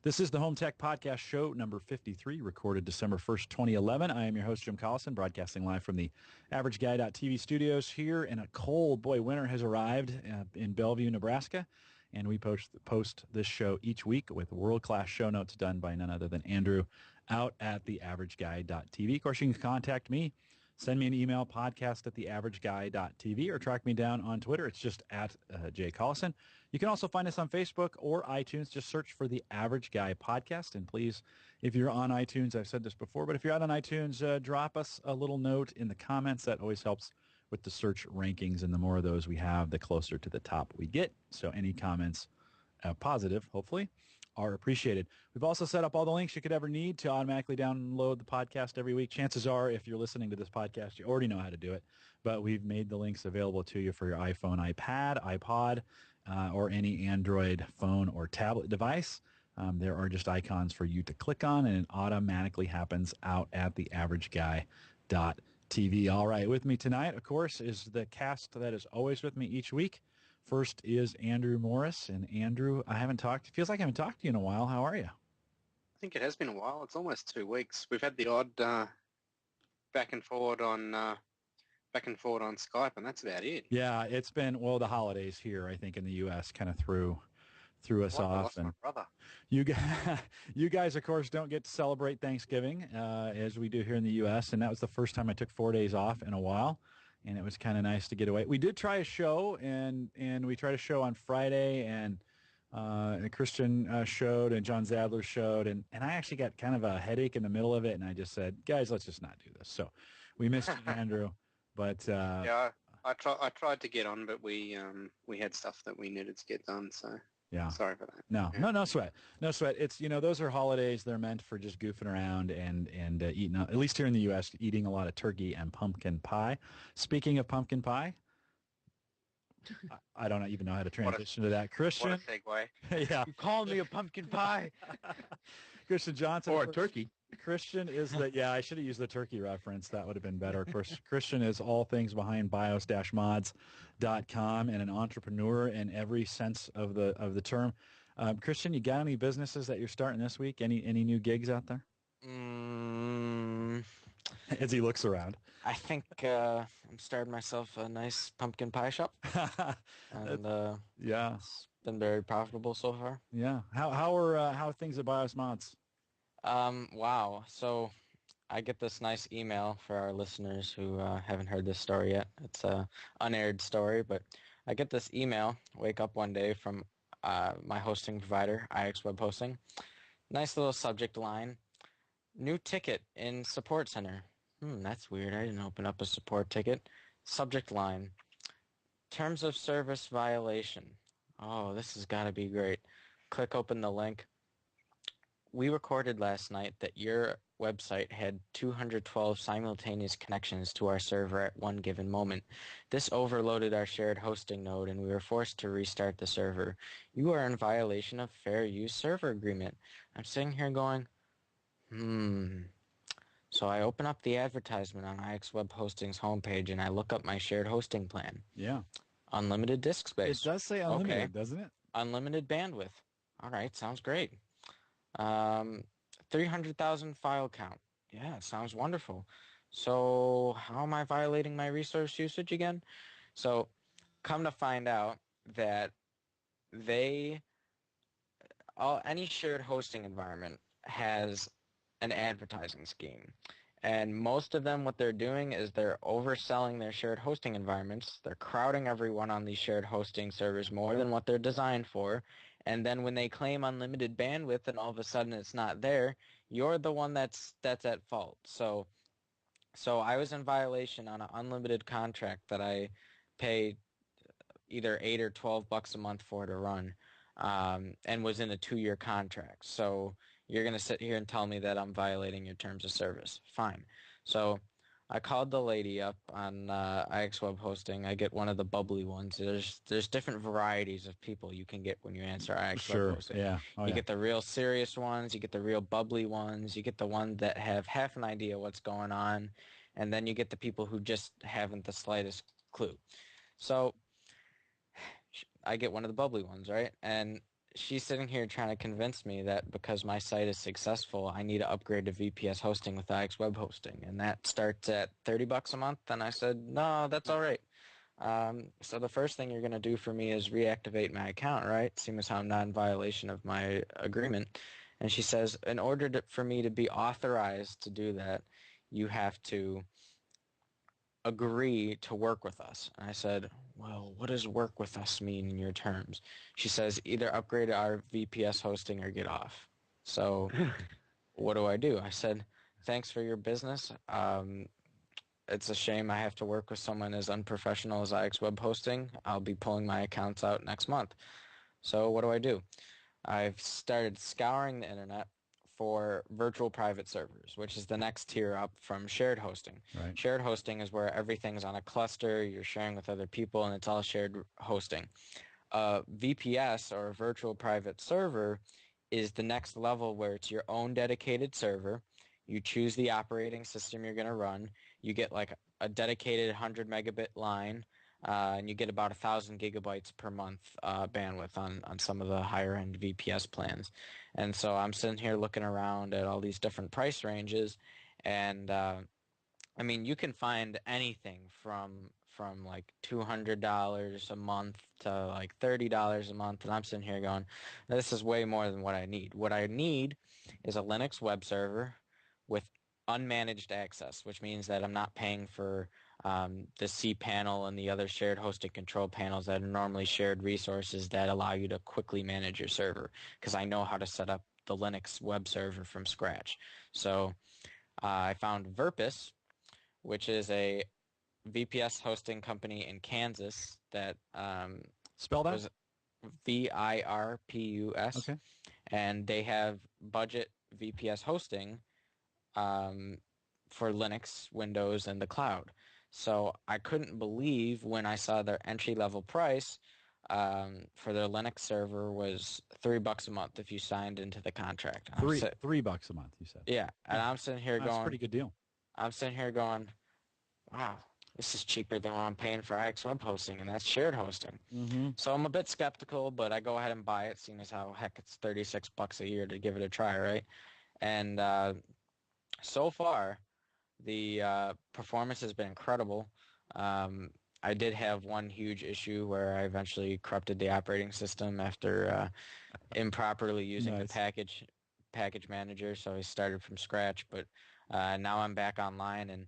This is the Home Tech Podcast, show number 53, recorded December 1st, 2011. I am your host, Jim Collison, broadcasting live from the AverageGuy.tv studios here in a cold, winter has arrived in Bellevue, Nebraska, and we post this show each week with world-class show notes done by none other than Andrew out at the AverageGuy.tv. Of course, you can contact me. Send me an email, podcast@theaverageguy.tv, or track me down on Twitter. It's just at Jay Collison. You can also find us on Facebook or iTunes. Just search for The Average Guy Podcast. And please, if you're on iTunes, I've said this before, but if you're out on iTunes, drop us a little note in the comments. That always helps with the search rankings, and the more of those we have, the closer to the top we get. So any comments, positive, hopefully, are appreciated. We've also set up all the links you could ever need to automatically download the podcast every week. Chances are, if you're listening to this podcast, you already know how to do it, but we've made the links available to you for your iPhone, iPad, iPod, or any Android phone or tablet device. There are just icons for you to click on, and it automatically happens out at theaverageguy.tv. All right, with me tonight, of course, is the cast that is always with me each week. First is Andrew Morris, and Andrew, feels like I haven't talked to you in a while. How are you? I think it has been a while. It's almost 2 weeks. We've had the odd back and forward on Skype, and that's about it. Yeah, it's been, the holidays here, I think, in the U.S. kind of threw us off. I lost my brother. You guys, of course, don't get to celebrate Thanksgiving as we do here in the U.S., and that was the first time I took 4 days off in a while. And it was kind of nice to get away. We did try a show, and we tried a show on Friday, and Christian showed, and John Zadler showed, and I actually got kind of a headache in the middle of it, and I just said, guys, let's just not do this. So we missed you, Andrew, but yeah, I tried to get on, but we had stuff that we needed to get done, so. Yeah. Sorry for that. No sweat. No sweat. It's, those are holidays. They're meant for just goofing around and eating, at least here in the U.S., eating a lot of turkey and pumpkin pie. Speaking of pumpkin pie, I don't even know how to transition to that. Christian. What a segue. Yeah. You called me a pumpkin pie. Christian Johnson. Or a turkey. Christian is I should have used the turkey reference. That would have been better. Of course, Christian is all things behind bios-mods.com and an entrepreneur in every sense of the term. Christian, you got any businesses that you're starting this week? Any new gigs out there? As he looks around. I think I'm starting myself a nice pumpkin pie shop. And yeah, it's been very profitable so far. Yeah. How are things at Bios Mods? Wow. So I get this nice email for our listeners who haven't heard this story yet. It's a unaired story, but I get this email, wake up one day from my hosting provider, IX Web Hosting. Nice little subject line. New ticket in support center. That's weird. I didn't open up a support ticket. Subject line. Terms of service violation. Oh, this has got to be great. Click open the link. We recorded last night that your website had 212 simultaneous connections to our server at one given moment. This overloaded our shared hosting node, and we were forced to restart the server. You are in violation of fair use server agreement. I'm sitting here going, So I open up the advertisement on IX Web Hosting's homepage, and I look up my shared hosting plan. Yeah. Unlimited disk space. It does say unlimited, doesn't it? Unlimited bandwidth. All right, sounds great. 300,000 file count. Yeah, sounds wonderful. So how am I violating my resource usage again? So come to find out that any shared hosting environment has an advertising scheme. And most of them, what they're doing is they're overselling their shared hosting environments. They're crowding everyone on these shared hosting servers more than what they're designed for. And then when they claim unlimited bandwidth and all of a sudden it's not there, you're the one that's at fault. So I was in violation on an unlimited contract that I pay either $8 or $12 a month for to run, and was in a 2-year contract. So you're going to sit here and tell me that I'm violating your terms of service. Fine. So I called the lady up on IX Web Hosting. I get one of the bubbly ones. There's different varieties of people you can get when you answer IX Web Hosting. Yeah. You get the real serious ones. You get the real bubbly ones. You get the ones that have half an idea what's going on. And then you get the people who just haven't the slightest clue. So I get one of the bubbly ones, right? And she's sitting here trying to convince me that because my site is successful, I need to upgrade to VPS hosting with IX Web Hosting, and that starts at $30 a month. And I said, no, that's all right. So the first thing you're going to do for me is reactivate my account, right? Seeing as how I'm not in violation of my agreement. And she says, in order for me to be authorized to do that, you have to agree to work with us. And I said, well, what does work with us mean in your terms? She says, either upgrade our VPS hosting or get off. So what do I do? I said, thanks for your business. It's a shame I have to work with someone as unprofessional as IX Web Hosting. I'll be pulling my accounts out next month. So what do? I've started scouring the internet for virtual private servers, which is the next tier up from shared hosting. Right. Shared hosting is where everything's on a cluster, you're sharing with other people, and it's all shared hosting. VPS, or virtual private server, is the next level where it's your own dedicated server. You choose the operating system you're going to run. You get like a dedicated 100 megabit line, and you get about 1,000 gigabytes per month bandwidth on some of the higher end VPS plans. And so I'm sitting here looking around at all these different price ranges, and I mean, you can find anything from like $200 a month to like $30 a month, and I'm sitting here going, this is way more than what I need. What I need is a Linux web server with unmanaged access, which means that I'm not paying for the cPanel and the other shared hosted control panels that are normally shared resources that allow you to quickly manage your server, because I know how to set up the Linux web server from scratch. So I found Virpus, which is a VPS hosting company in Kansas that Spell that? was Virpus. Okay. And they have budget VPS hosting for Linux, Windows, and the cloud. So I couldn't believe when I saw their entry-level price for their Linux server was $3 a month if you signed into the contract. $3 a month, you said. Yeah, and I'm sitting here That's a going, pretty good deal. I'm sitting here going, wow, this is cheaper than what I'm paying for IX Web Hosting, and that's shared hosting. Mm-hmm. So I'm a bit skeptical, but I go ahead and buy it, seeing as how, heck, it's $36 a year to give it a try, right? And so far, the performance has been incredible. I did have one huge issue where I eventually corrupted the operating system after improperly using the package manager, so I started from scratch. But now I'm back online, and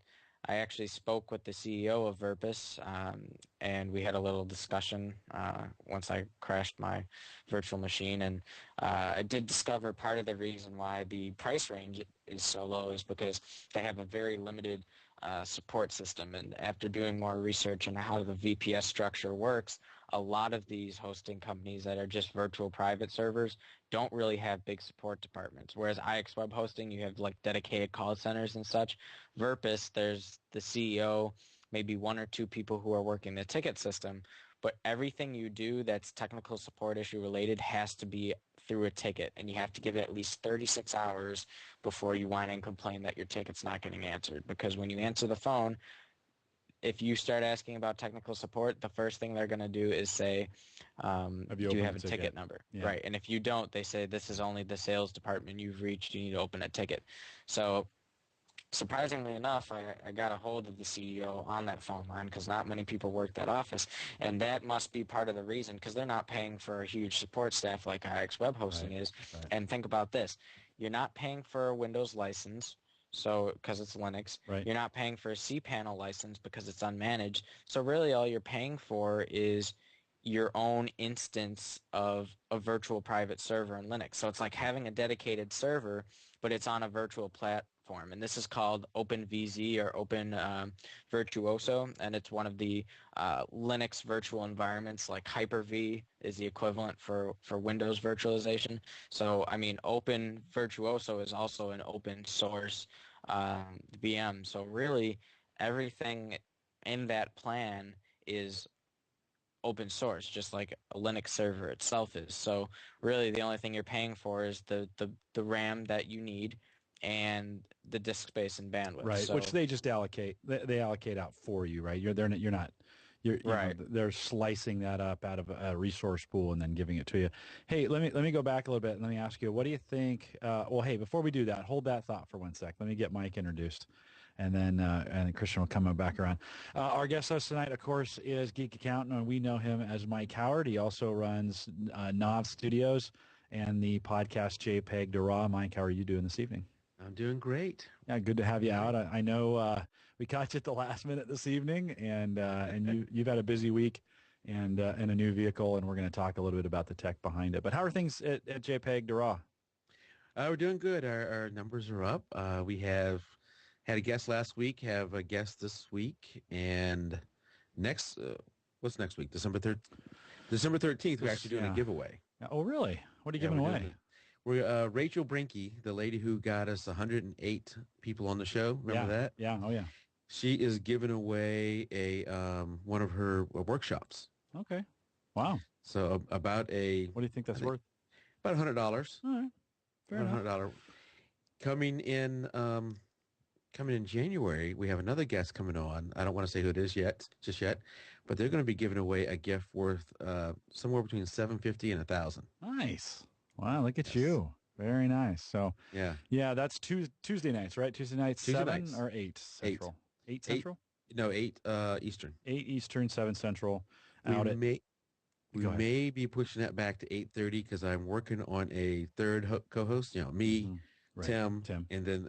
I actually spoke with the CEO of Virpus, and we had a little discussion once I crashed my virtual machine. And I did discover part of the reason why the price range is so low is because they have a very limited support system. And after doing more research on how the VPS structure works, a lot of these hosting companies that are just virtual private servers don't really have big support departments. Whereas IX Web Hosting, you have like dedicated call centers and such. Virpus, there's the CEO, maybe one or two people who are working the ticket system, but everything you do that's technical support issue related has to be through a ticket, and you have to give it at least 36 hours before you whine and complain that your ticket's not getting answered. Because when you answer the phone, if you start asking about technical support, the first thing they're going to do is say, do you have a ticket number? Yeah. Right. And if you don't, they say, this is only the sales department you've reached. You need to open a ticket. So surprisingly enough, I got a hold of the CEO on that phone line, because not many people work that office. And that must be part of the reason, because they're not paying for a huge support staff like IX Web Hosting is. Right. And think about this. You're not paying for a Windows license, so because it's Linux. Right. You're not paying for a cPanel license because it's unmanaged. So really all you're paying for is your own instance of a virtual private server in Linux. So it's like having a dedicated server, but it's on a virtual platform. And this is called OpenVZ, or Open Virtuoso, and it's one of the Linux virtual environments. Like Hyper-V is the equivalent for Windows virtualization. So, I mean, Open Virtuoso is also an open source VM. So really, everything in that plan is open source, just like a Linux server itself is. So really the only thing you're paying for is the RAM that you need and the disk space and bandwidth. Right, so, which they just allocate. They allocate out for you, right? You're not Right. they're slicing that up out of a resource pool and then giving it to you. Hey, let me go back a little bit and let me ask you, what do you think? Well, hey, before we do that, hold that thought for one sec. Let me get Mike introduced, and then Christian will come back around. Our guest host tonight, of course, is Geek Accountant, and we know him as Mike Howard. He also runs Nav Studios and the podcast JPEG to Raw. Mike, how are you doing this evening? I'm doing great. Yeah, good to have you out. I know we caught you at the last minute this evening, and you've had a busy week and a new vehicle, and we're going to talk a little bit about the tech behind it. But how are things at JPEG to Raw? We're doing good. Our numbers are up. We have had a guest last week, have a guest this week, and what's next week? December 13th, we're actually doing a giveaway. Oh, really? What are you giving away? We're Rachel Brinke, the lady who got us 108 people on the show. Remember that? Yeah. Oh, yeah. She is giving away one of her workshops. Okay. Wow. So about what do you think that's worth? About $100. All right. Fair enough. $100. Coming in January, we have another guest coming on. I don't want to say who it is just yet, but they're going to be giving away a gift worth somewhere between $750 and $1,000. Nice. Wow, look at you. Very nice. So yeah, that's Tuesday nights, right? Tuesday nights, 7 or 8 Central? 8 Central? No, 8 Eastern. 8 Eastern, 7 Central. We may be pushing that back to 8:30 because I'm working on a third co-host. Me, right. Tim, and then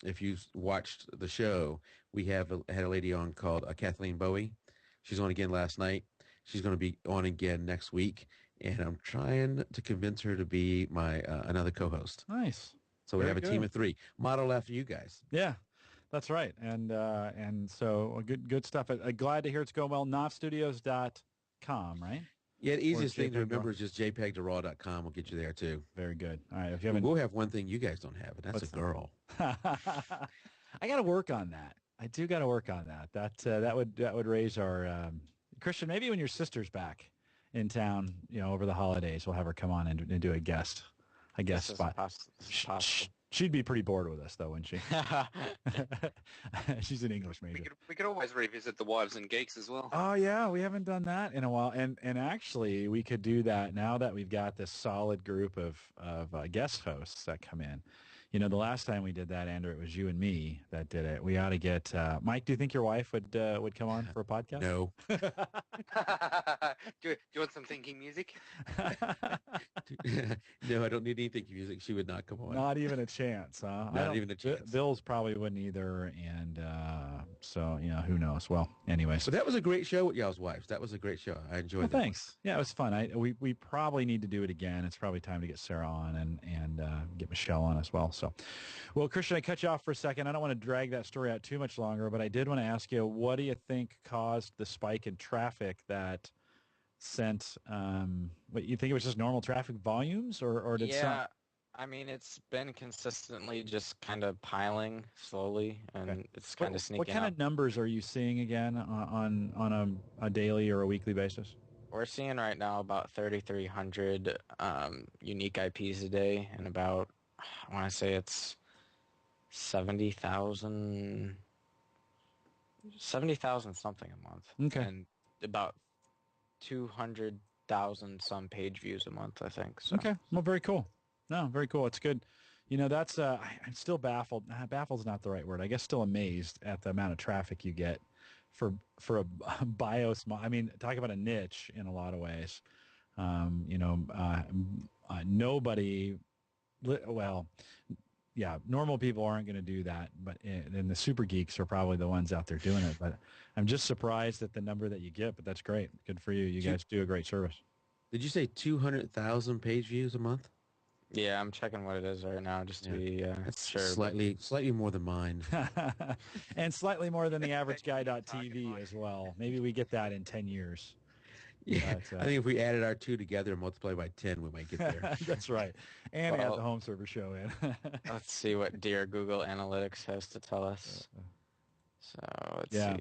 if you watched the show, we had a lady on called Kathleen Bowie. She's on again last night. She's going to be on again next week. And I'm trying to convince her to be my another co-host. Nice. So we have a team of 3, modeled after you guys. Yeah, that's right. And so good stuff. Glad to hear it's going well. Novstudios.com, right? Yeah, the easiest thing to remember is just jpeg2raw.com. Will get you there too. Very good. All right. We'll have one thing you guys don't have, and that's a girl. I got to work on that. I do got to work on that. That would raise our Christian. Maybe when your sister's back in town, over the holidays, we'll have her come on and do a guest spot. Possible. She'd be pretty bored with us, though, wouldn't she? She's an English major. We could always revisit the Wives and Geeks as well. Oh, yeah, we haven't done that in a while. And actually, we could do that now that we've got this solid group of guest hosts that come in. The last time we did that, Andrew, it was you and me that did it. We ought to get Mike. Do you think your wife would come on for a podcast? No. Do you want some thinking music? No, I don't need any thinking music. She would not come on. Not even a chance, huh? Not even a chance. Bill's probably wouldn't either, and so who knows? Well, anyways. But that was a great show with y'all's wives. That was a great show. I enjoyed that. Thanks. Yeah, it was fun. We probably need to do it again. It's probably time to get Sarah on and get Michelle on as well. So, well, Christian, I cut you off for a second. I don't want to drag that story out too much longer, but I did want to ask you, what do you think caused the spike in traffic that sent? What you think it was just normal traffic volumes, or did some? I mean, it's been consistently just kind of piling slowly, and it's kind of sneaking What kind up. of numbers are you seeing again on a daily or a weekly basis? We're seeing right now about 3,300 unique IPs a day, and about, I want to say it's 70,000 something a month. Okay. And about 200,000 some page views a month, I think. So. Okay. Well, very cool. No, very cool. It's good. That's I'm still baffled. Baffled's not the right word. I guess still amazed at the amount of traffic you get for a BIOS. I mean, talk about a niche in a lot of ways. Nobody. Well, yeah, normal people aren't going to do that, but and the super geeks are probably the ones out there doing it. But I'm just surprised at the number that you get. But that's great. Good for you. You guys do a great service. Did you say 200,000 page views a month? Yeah, I'm checking what it is right now just to be That's sure. Slightly more than mine. And slightly more than the average guy.tv as well. Maybe we get that in 10 years. Yeah, I think if we added our two together and multiplied by 10, we might get there. That's right. And add the home server show in. Let's see what dear Google Analytics has to tell us. So let's see.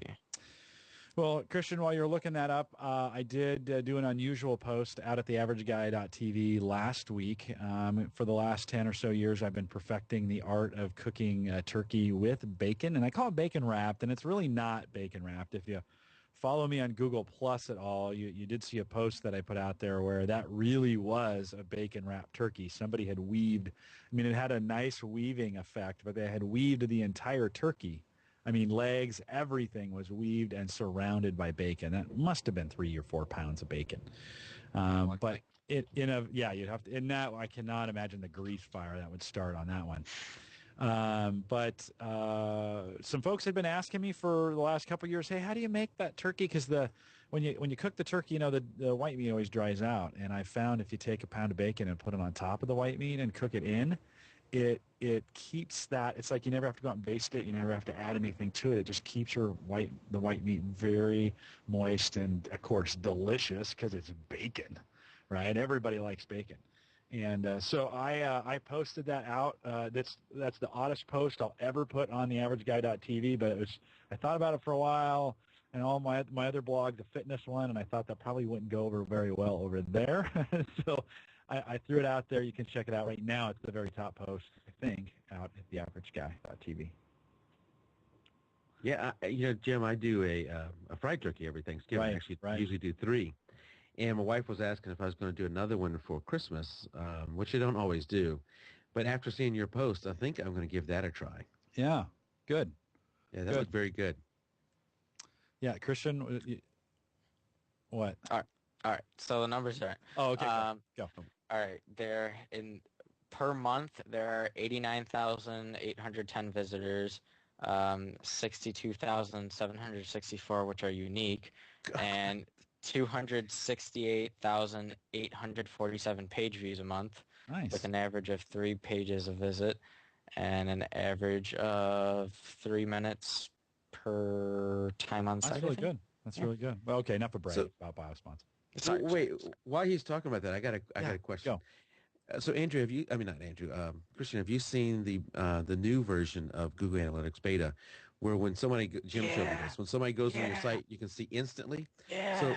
Well, Christian, while you're looking that up, I did do an unusual post out at theaverageguy.tv last week. For the last 10 or so years, I've been perfecting the art of cooking turkey with bacon, and I call it bacon wrapped, and it's really not bacon wrapped. If you follow me on Google Plus at all, you did see a post that I put out there where that really was a bacon-wrapped turkey. Somebody had weaved, I mean, it had a nice weaving effect, but they had weaved the entire turkey. I mean, legs, everything was weaved and surrounded by bacon. That must have been 3 or 4 pounds of bacon. But you'd have to, in that, I cannot imagine the grease fire that would start on that one. But some folks had been asking me for the last couple of years, hey, how do you make that turkey? Because when you cook the turkey, the white meat always dries out. And I found if you take a pound of bacon and put it on top of the white meat and cook it in, it keeps that. It's like you never have to go out and baste it. You never have to add anything to it. It just keeps the white meat very moist and, of course, delicious because it's bacon, right? Everybody likes bacon. And so I posted that out. That's the oddest post I'll ever put on the averageguy.tv, but I thought about it for a while, and all my other blog, the fitness one, and I thought that probably wouldn't go over very well over there. So I threw it out there. You can check it out right now. It's the very top post, I think, out at theaverageguy.tv. Yeah, Jim, I do a fried turkey every Thanksgiving. Right, I actually right. usually do 3. And my wife was asking if I was going to do another one for Christmas, which I don't always do. But after seeing your post, I think I'm going to give that a try. Yeah, good. Yeah, that looked very good. Yeah, Christian, what? All right. So the numbers are. Oh, okay. Go. All right. Per month, there are 89,810 visitors, 62,764, which are unique, and 268,847 page views a month. Nice. With an average of 3 pages a visit and an average of 3 minutes per time on site. That's really good. That's really good. Well, okay, enough of bragging about BioSpons. So wait, while he's talking about that, I got a question. Go. So Andrew, Christian, have you seen the new version of Google Analytics beta, where when somebody, Jim showed me this, when somebody goes on your site, you can see instantly? Yeah. So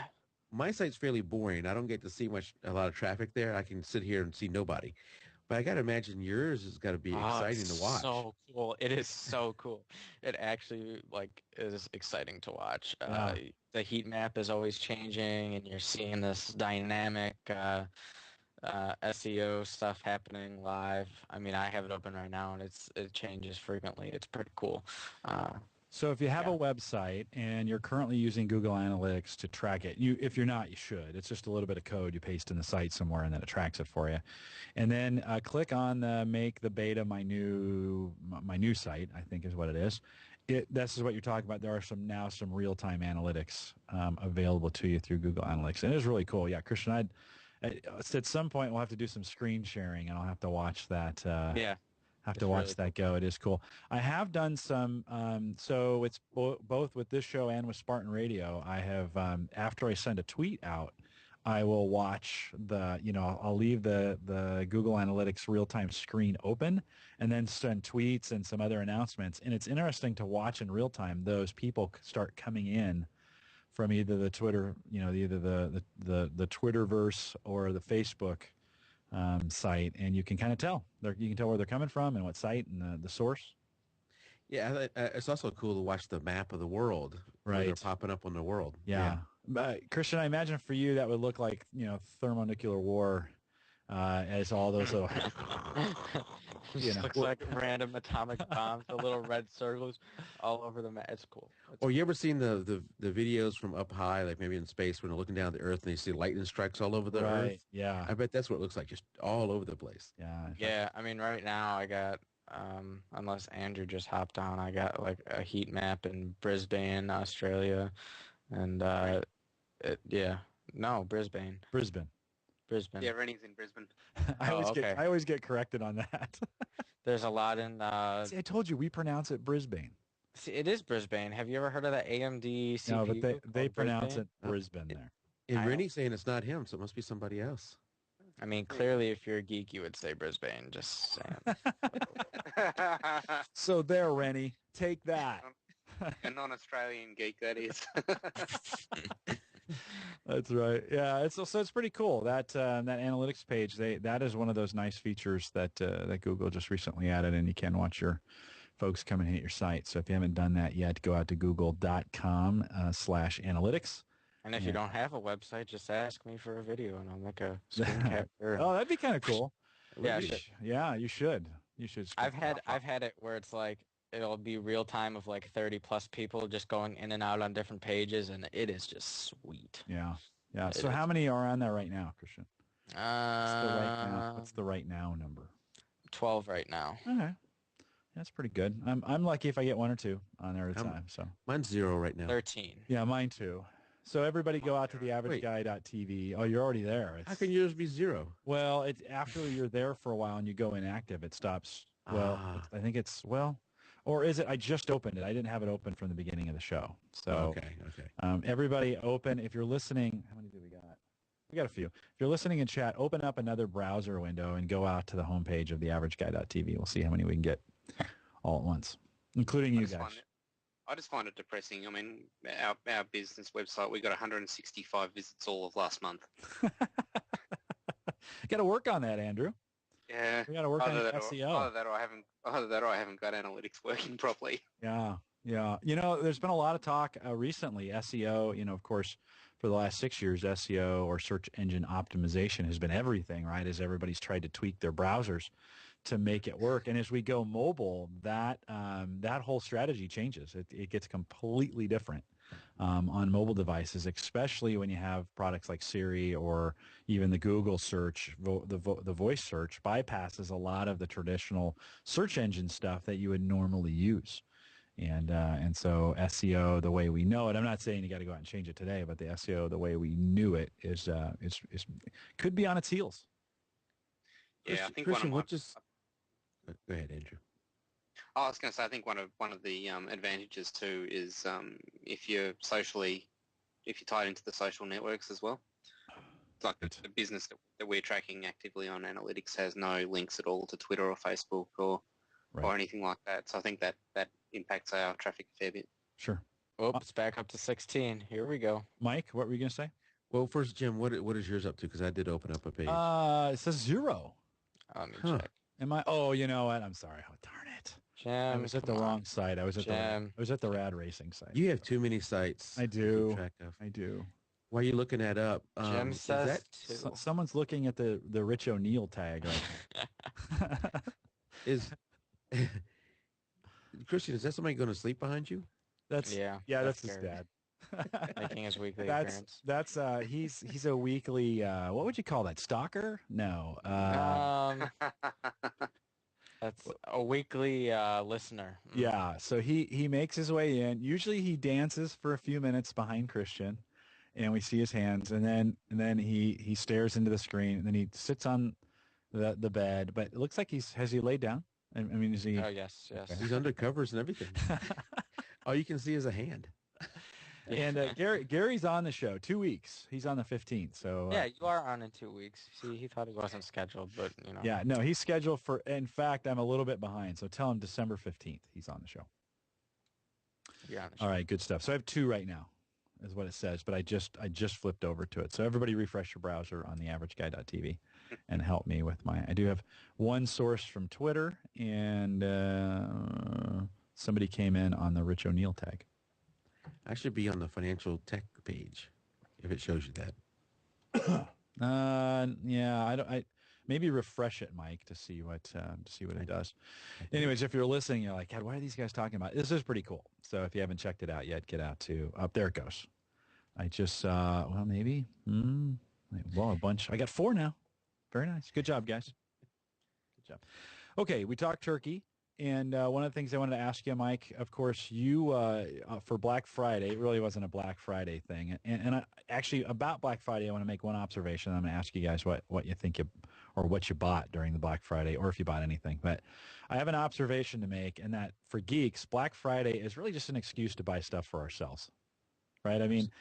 my site's fairly boring. I don't get to see a lot of traffic there. I can sit here and see nobody. But I got to imagine yours has got to be exciting to watch. So cool. It is so cool. It actually is exciting to watch. The heat map is always changing, and you're seeing this dynamic SEO stuff happening live. I mean, I have it open right now, and it changes frequently. It's pretty cool. So if you have a website and you're currently using Google Analytics to track it, if you're not, you should. It's just a little bit of code you paste in the site somewhere, and then it tracks it for you. And then click on the make the beta my new site, I think is what it is. This is what you're talking about. There are some real-time analytics available to you through Google Analytics, and it is really cool. Yeah, Christian, at some point we'll have to do some screen sharing, and I'll have to watch that. Watch that go. It is cool. I have done some, so it's both with this show and with Spartan Radio. I have, after I send a tweet out, I will watch I'll leave the Google Analytics real-time screen open and then send tweets and some other announcements. And it's interesting to watch in real time those people start coming in from either the Twitter, either the Twitterverse or the Facebook site, and you can kind of tell. You can tell where they're coming from and what site and the source. Yeah, it's also cool to watch the map of the world. Right. They're popping up on the world. Yeah. Christian, I imagine for you that would look like, thermonuclear war as all those little... looks like random atomic bombs, the little red circles all over the map. It's cool. You ever seen the videos from up high, like maybe in space, when they're looking down at the Earth and they see lightning strikes all over the Earth? Yeah. I bet that's what it looks like, just all over the place. Yeah. Yeah, I mean, right now I got, unless Andrew just hopped on, I got like a heat map in Brisbane, Australia, and Brisbane. Yeah, Rennie's in Brisbane. I always get corrected on that. There's a lot in... See, I told you, we pronounce it Brisbane. See, it is Brisbane. Have you ever heard of that AMD CPU? No, but they pronounce it Brisbane there. And Rennie's saying it's not him, so it must be somebody else. I mean, clearly, if you're a geek, you would say Brisbane. Just saying. So there, Rennie. Take that. A non-Australian geek, that is. That's right. Yeah, it's pretty cool. That analytics page, that is one of those nice features that Google just recently added, and you can watch your folks come and hit your site. So if you haven't done that yet, go out to google.com/analytics. And if you don't have a website, just ask me for a video, and I'll make a screen capture. Oh, that'd be kind of cool. Yeah, yeah, you should. You should. I've had it where it's like it'll be real time of like 30+ people just going in and out on different pages, and it is just sweet. Yeah. So how many are on there right now, Christian? What's the right now number? 12 right now. Okay. That's pretty good. I'm lucky if I get one or two on there at a time. So mine's 0 right now. 13. Yeah, mine too. So everybody go out to theaverageguy.tv. Oh, you're already there. How can yours be 0? Well, it's after you're there for a while and you go inactive, it stops. Well, I think it's, or is it, I just opened it. I didn't have it open from the beginning of the show. So okay. Everybody open. If you're listening, how many do we got? We got a few. If you're listening in chat, open up another browser window and go out to the homepage of theaverageguy.tv. We'll see how many we can get all at once, including you guys. I just find it depressing. I mean, our business website, we got 165 visits all of last month. Got to work on that, Andrew. Yeah. We got to work on SEO. Either that or I haven't got analytics working properly. Yeah. You know, there's been a lot of talk recently. SEO, you know, of course, for the last 6 years, SEO or search engine optimization has been everything, right? As everybody's tried to tweak their browsers to make it work. And as we go mobile, that whole strategy changes. It gets completely different on mobile devices, especially when you have products like Siri or even the Google search. The voice search bypasses a lot of the traditional search engine stuff that you would normally use. And so SEO, the way we know it, I'm not saying you got to go out and change it today, but the SEO, the way we knew it, is could be on its heels. Yeah, I think Christian, go ahead, Andrew. I was going to say, I think one of the advantages too is if you're tied into the social networks as well. Like the business that we're tracking actively on analytics has no links at all to Twitter or Facebook or anything like that. So I think that impacts our traffic a fair bit. Sure. Oops, back up to 16. Here we go. Mike, what were you going to say? Well, first, Jim, what is yours up to? Because I did open up a page. It says 0. Let me check. Am I? Oh, you know what? I'm sorry. Oh, darn it. Jim, I was at the wrong site. I was at the Rad Racing site. You have too many sites. I do. I do. Why are you looking that up? Jim says someone's looking at the Rich O'Neill tag right now. Christian, is that somebody going to sleep behind you? That's his dad. Making his weekly appearance. That's he's a weekly what would you call that? Stalker? No. That's a weekly listener. Yeah, so he makes his way in. Usually he dances for a few minutes behind Christian, and we see his hands, and then he stares into the screen, and then he sits on the bed. But it looks like has he laid down? I mean, is he? Oh yes. Okay. He's under covers and everything. All you can see is a hand. And Gary's on the show 2 weeks. He's on the 15th. So yeah, you are on in 2 weeks. See, he thought he wasn't scheduled, but you know. Yeah, no, he's scheduled for. In fact, I'm a little bit behind. So tell him December 15th. He's on the show. You're on the show. All right, good stuff. So I have 2 right now, is what it says. But I just flipped over to it. So everybody, refresh your browser on theaverageguy.tv and help me with I do have one source from Twitter, and somebody came in on the Rich O'Neill tag. I should be on the financial tech page if it shows you that. Yeah, I maybe refresh it, Mike, to see what it does. Anyways, if you're listening, you're like, God, what are these guys talking about? This is pretty cool. So if you haven't checked it out yet, get out to up there. It goes. I just maybe a bunch. I got 4 now. Very nice. Good job, guys. Good job. Okay, we talked turkey. And one of the things I wanted to ask you, Mike, of course, you for Black Friday, it really wasn't a Black Friday thing. And actually, about Black Friday, I want to make one observation. I'm going to ask you guys what you think or what you bought during the Black Friday, or if you bought anything. But I have an observation to make, and that for geeks, Black Friday is really just an excuse to buy stuff for ourselves, right? I mean,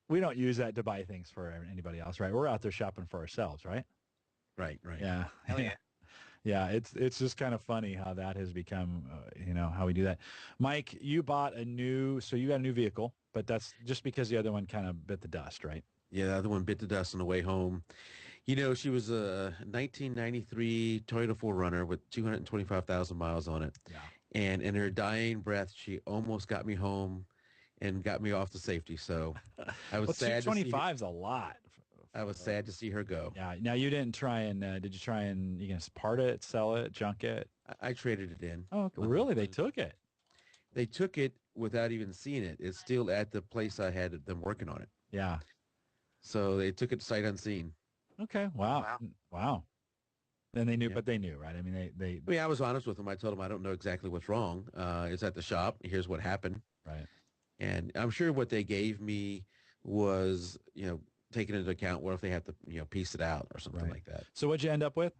we don't use that to buy things for anybody else, right? We're out there shopping for ourselves, right? Right. Yeah. Hell yeah. Yeah, it's just kind of funny how that has become, how we do that. Mike, you got a new vehicle, but that's just because the other one kind of bit the dust, right? Yeah, the other one bit the dust on the way home. You know, she was a 1993 Toyota 4Runner with 225,000 miles on it. Yeah. And in her dying breath, she almost got me home and got me off to safety. So I was Well, sad to see her, 225 is a lot. I was sad to see her go. Yeah. Now you didn't try and did you try and you can part it, sell it, junk it? I traded it in. Oh, really? They took it. They took it without even seeing it. It's still at the place I had them working on it. Yeah. So they took it sight unseen. Okay. Wow. Wow. Wow. Then they knew, Yeah. but they knew, right? I mean, they I mean, I was honest with them. I told them I don't know exactly what's wrong. It's at the shop. Here's what happened. right. And I'm sure what they gave me was, taking into account what if they have to, piece it out or something Right. like that. So what'd you end up with?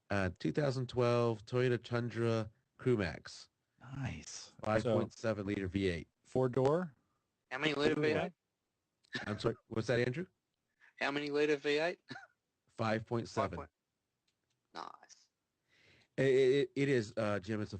2012 Toyota Tundra Crew Max, Nice. 5.7 liter V8. 4-door? How many liter V8? I'm sorry, what's that, Andrew? How many liter V8? 5.7. Nice. It is, Jim. It's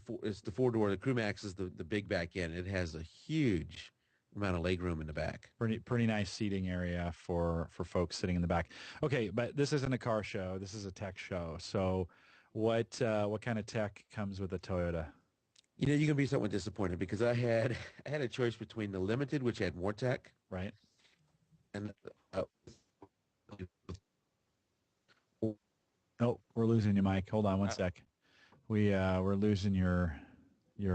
the 4-door. The Crew Max is the big back end. It has a huge amount of leg room in the back. Pretty nice seating area for folks sitting in the back. Okay, but this isn't a car show. This is a tech show. So what kind of tech comes with a Toyota? You're gonna be somewhat disappointed because I had a choice between the Limited, which had more tech, Right? and Oh, we're losing you, Mike. Hold on one sec. We're losing your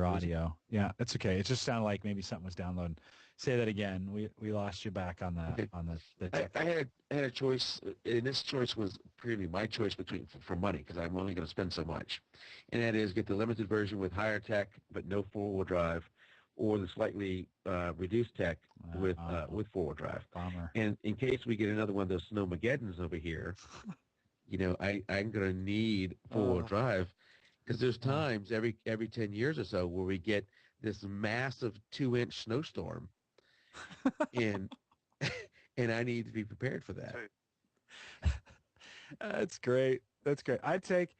audio. Yeah, that's okay. It just sounded like maybe something was downloading. Say that again. We lost you back on the tech. I had a choice, and this choice was really my choice between for money because I'm only going to spend so much, and that is get the Limited version with higher tech but no 4-wheel drive, or the slightly reduced tech with 4-wheel drive. Bummer. And in case we get another one of those Snowmageddons over here, I'm going to need 4-wheel drive because there's times every 10 years or so where we get this massive 2-inch snowstorm, and and I need to be prepared for that. That's great.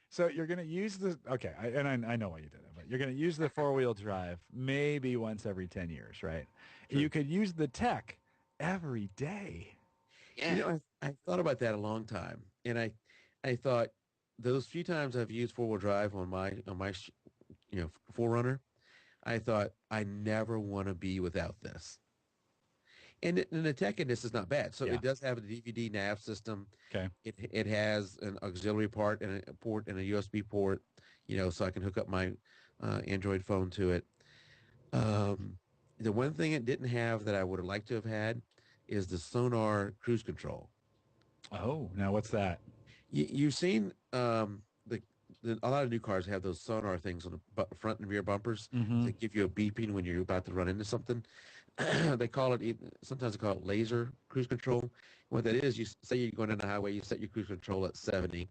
So you're going to use the, okay, I know why you did it, but you're going to use the 4-wheel drive maybe once every 10 years, right? Sure. You could use the tech every day. Yeah. I thought about that a long time, and I thought those few times I've used 4-wheel drive on my 4Runner, I thought I never want to be without this. And the tech in this is not bad. So Yeah. it does have a DVD nav system. Okay. It has an auxiliary port and a USB port, so I can hook up my Android phone to it. The one thing it didn't have that I would have liked to have had is the sonar cruise control. Oh, now what's that? You've seen a lot of new cars have those sonar things on the front and rear bumpers that give you a beeping when you're about to run into something. Sometimes they call it laser cruise control. What that is, you say you're going down the highway, you set your cruise control at 70,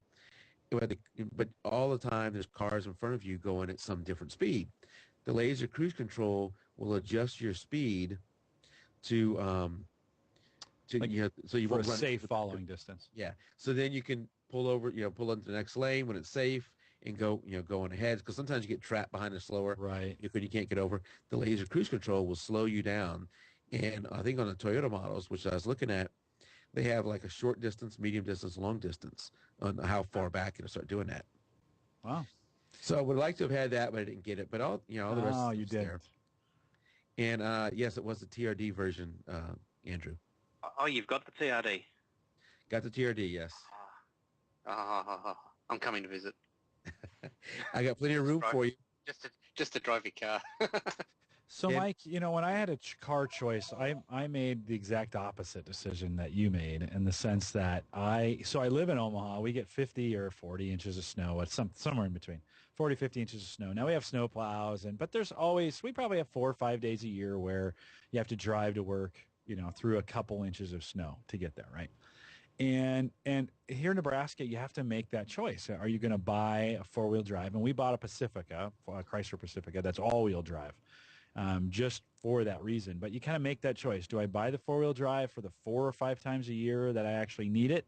but all the time there's cars in front of you going at some different speed. The laser cruise control will adjust your speed to so you For a won't run safe following distance. Yeah. So then you can pull over, pull into the next lane when it's safe and go on ahead. Because sometimes you get trapped behind a slower. Right. When you can't get over. The laser cruise control will slow you down. And I think on the Toyota models, which I was looking at, they have like a short distance, medium distance, long distance on how far back it'll start doing that. Wow. So I would like to have had that, but I didn't get it. But all the rest. Oh, you did. And yes, it was the TRD version, Andrew. Oh, you've got the TRD. Got the TRD, yes. I'm coming to visit. I got plenty of room for you. Just to drive your car. So, Mike, when I had a car choice, I made the exact opposite decision that you made in the sense that I live in Omaha. We get 50 or 40 inches of snow. It's somewhere in between, 40, 50 inches of snow. Now we have snow plows, but we probably have 4 or 5 days a year where you have to drive to work, through a couple inches of snow to get there, right? And here in Nebraska, you have to make that choice. Are you going to buy a 4-wheel drive? And we bought a Pacifica, a Chrysler Pacifica, that's all-wheel drive, just for that reason. But you kind of make that choice. Do I buy the 4-wheel drive for the 4 or 5 times a year that I actually need it?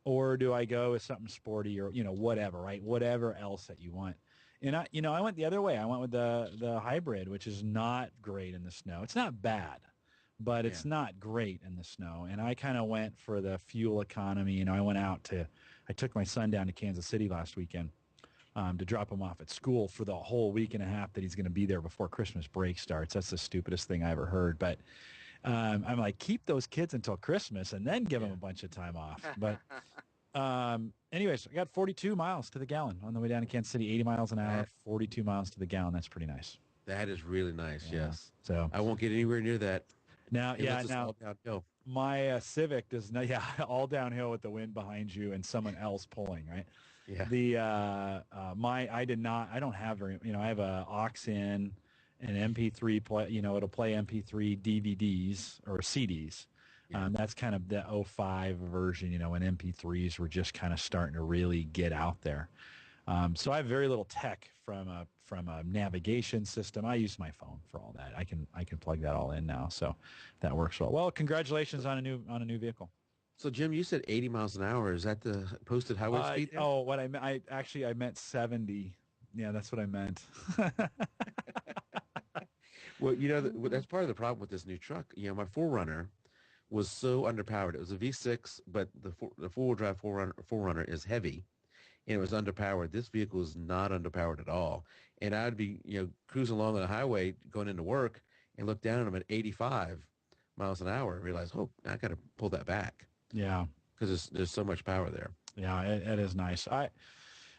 Or do I go with something sporty or, whatever, right? Whatever else that you want. And I went the other way. I went with the hybrid, which is not great in the snow. It's not bad, but it's not great in the snow. And I kind of went for the fuel economy. I took my son down to Kansas City last weekend to drop him off at school for the whole week and a half that he's going to be there before Christmas break starts. That's the stupidest thing I ever heard. But I'm like, keep those kids until Christmas and then give them a bunch of time off. But anyways, I got 42 miles to the gallon on the way down to Kansas City, 80 miles an hour, 42 miles to the gallon. That's pretty nice. That is really nice, yes. So I won't get ananywhere near that. Now, All downhill. my Civic does not, all downhill with the wind behind you and someone else pulling, right? Yeah. The I don't have very, I have a aux in, an MP3 play, it'll play MP3 DVDs or CDs. Yeah. That's kind of the 05 version, when MP3s were just kind of starting to really get out there. So I have very little tech from a navigation system. I use my phone for all that. I can plug that all in now, so that works well. Well, congratulations on a new vehicle. So Jim, you said 80 miles an hour. Is that the posted highway speed there? Oh, what I meant 70. Yeah, that's what I meant. Well, that's part of the problem with this new truck. My 4Runner was so underpowered. It was a V6, but the four-wheel drive 4Runner is heavy, and it was underpowered. This vehicle is not underpowered at all. And I'd be, cruising along on the highway going into work and look down at them at 85 miles an hour and realize, oh, I got to pull that back. Yeah. Because there's so much power there. Yeah, it is nice.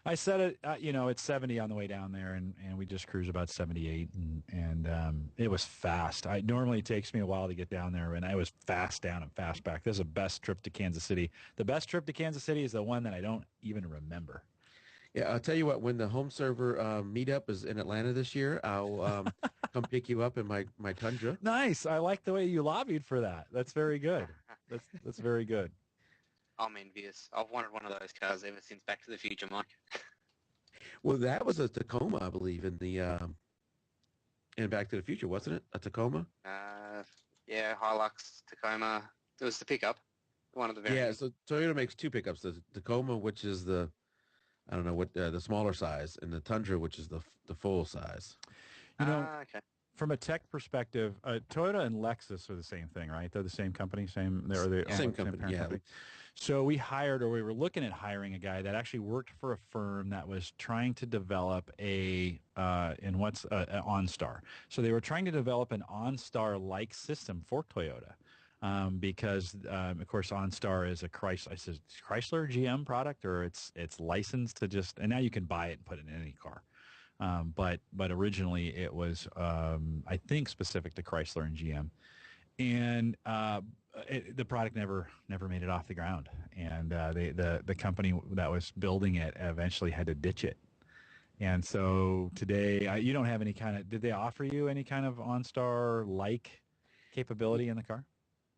I set it, it's 70 on the way down there, and we just cruise about 78, and it was fast. Normally it takes me a while to get down there, and I was fast down and fast back. This is the best trip to Kansas City. The best trip to Kansas City is the one that I don't even remember. Yeah, I'll tell you what, when the home server meetup is in Atlanta this year, I'll come pick you up in my Tundra. Nice. I like the way you lobbied for that. That's very good. That's very good. I'm envious. I've wanted one of those cars ever since Back to the Future, Mike. Well, that was a Tacoma, I believe, in Back to the Future, wasn't it? A Tacoma? Yeah, Hilux, Tacoma. It was the pickup. One of the variants. Yeah, so Toyota makes two pickups. The Tacoma, which is the smaller size, and the Tundra, which is the full size. Okay. From a tech perspective, Toyota and Lexus are the same thing, right? They're the same company, same company, yeah. Company. So we were looking at hiring a guy that actually worked for a firm that was trying to develop an OnStar. So they were trying to develop an OnStar-like system for Toyota. Because of course OnStar is a Chrysler GM product, or it's licensed to and now you can buy it and put it in any car. But originally it was I think specific to Chrysler and GM, and the product never made it off the ground, and the company that was building it eventually had to ditch it. And so today you don't have any kind of. Did they offer you any kind of OnStar-like capability in the car?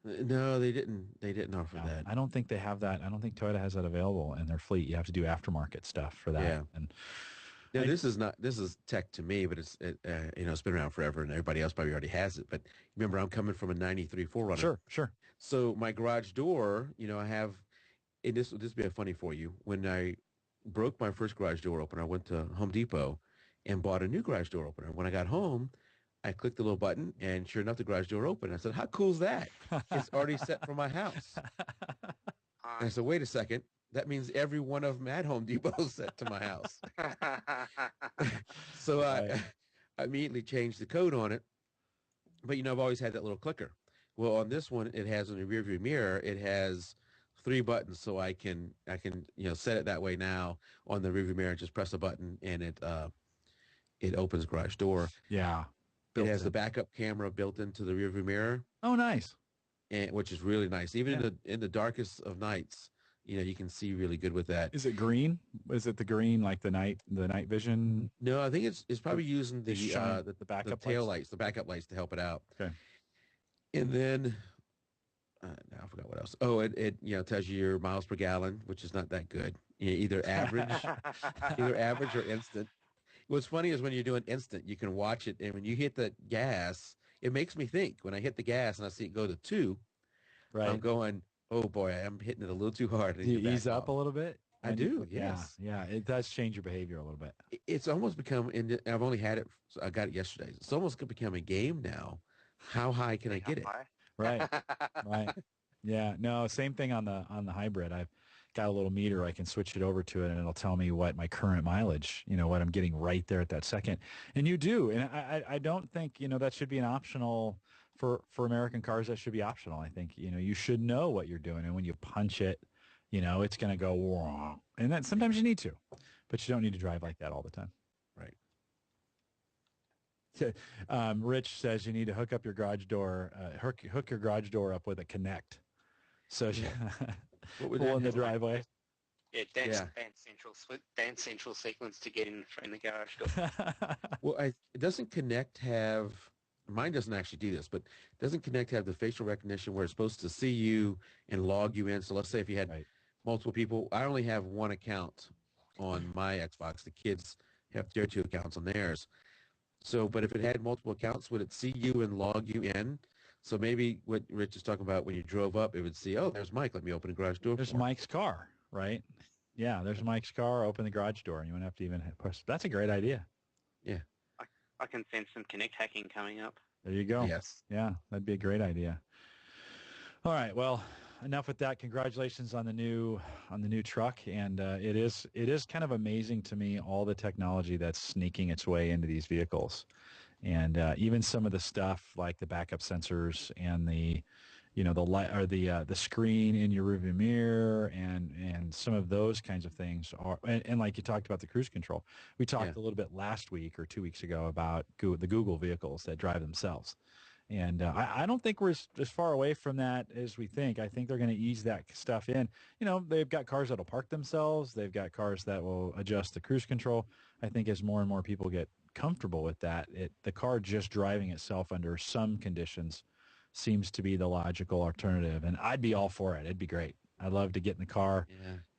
No, they didn't. They didn't offer that. I don't think they have that. I don't think Toyota has that available in their fleet. You have to do aftermarket stuff for that. Yeah. And this is tech to me, but it's been around forever, and everybody else probably already has it. But remember, I'm coming from a '93 4Runner. Sure. So my garage door, I have. And this will be funny for you. When I broke my first garage door opener, I went to Home Depot and bought a new garage door opener. When I got home, I clicked the little button, and sure enough, the garage door opened. I said, how cool is that? It's already set for my house. And I said, wait a second. That means every one of them at Home Depot is set to my house. So I immediately changed the code on it. But, I've always had that little clicker. Well, on this one, it has on the rearview mirror, it has 3 buttons, so I can set it that way now on the rearview mirror. Just press a button, and it opens garage door. Yeah. It has the backup camera built into the rearview mirror. Oh, nice. And which is really nice. Even in the darkest of nights, you can see really good with that. Is it green? Is it the green like the night vision? No, I think it's probably using the backup tail lights, the backup lights to help it out. Okay. And then now I forgot what else. Oh, it tells you your miles per gallon, which is not that good. Either average or instant. What's funny is when you're doing instant, you can watch it, and when you hit the gas, it makes me think. When I hit the gas and I see it go to 2, right, I'm going, oh boy, I'm hitting it a little too hard. Do you ease up a little bit? I do, yes. Yeah, it does change your behavior a little bit. It's almost become, and I've only had it, I got it yesterday. It's almost become a game now. How high can I get it? Right. Yeah, no, same thing on the hybrid. got a little meter, I can switch it over to it, and it'll tell me what my current mileage, what I'm getting right there at that second. And you do. And I don't think, that should be an optional for American cars. That should be optional. I think, you should know what you're doing. And when you punch it, it's going to go wrong. And then sometimes you need to, but you don't need to drive like that all the time. Right. Rich says you need to hook up your garage door, hook your garage door up with a Connect. So What would pull in the that have? driveway. Yeah, dance central sequence to get in the garage door. Well, doesn't Connect have, mine doesn't actually do this, but doesn't Connect have the facial recognition where it's supposed to see you and log you in? So let's say if you had multiple people, I only have one account on my Xbox. The kids have their 2 accounts on theirs. So, but if it had multiple accounts, would it see you and log you in? So maybe what Rich is talking about, when you drove up, it would see, oh, there's Mike. Let me open the garage door. There's Mike's car, right? Yeah, there's Mike's car. Open the garage door, and you wouldn't have to even push. That's a great idea. Yeah. I can sense some Connect hacking coming up. There you go. Yes. Yeah, that'd be a great idea. All right. Well, enough with that. Congratulations on the new truck, and it is kind of amazing to me, all the technology that's sneaking its way into these vehicles, and even some of the stuff like the backup sensors and the the light or the screen in your rearview mirror and some of those kinds of things are, and like you talked about the cruise control. We talked a little bit last week or 2 weeks ago about the Google vehicles that drive themselves. And I don't think we're as far away from that as we think. I think they're going to ease that stuff in. They've got cars that'll park themselves. They've got cars that will adjust the cruise control. I think as more and more people get comfortable with that, the car just driving itself under some conditions seems to be the logical alternative. And I'd be all for it. It'd be great. I'd love to get in the car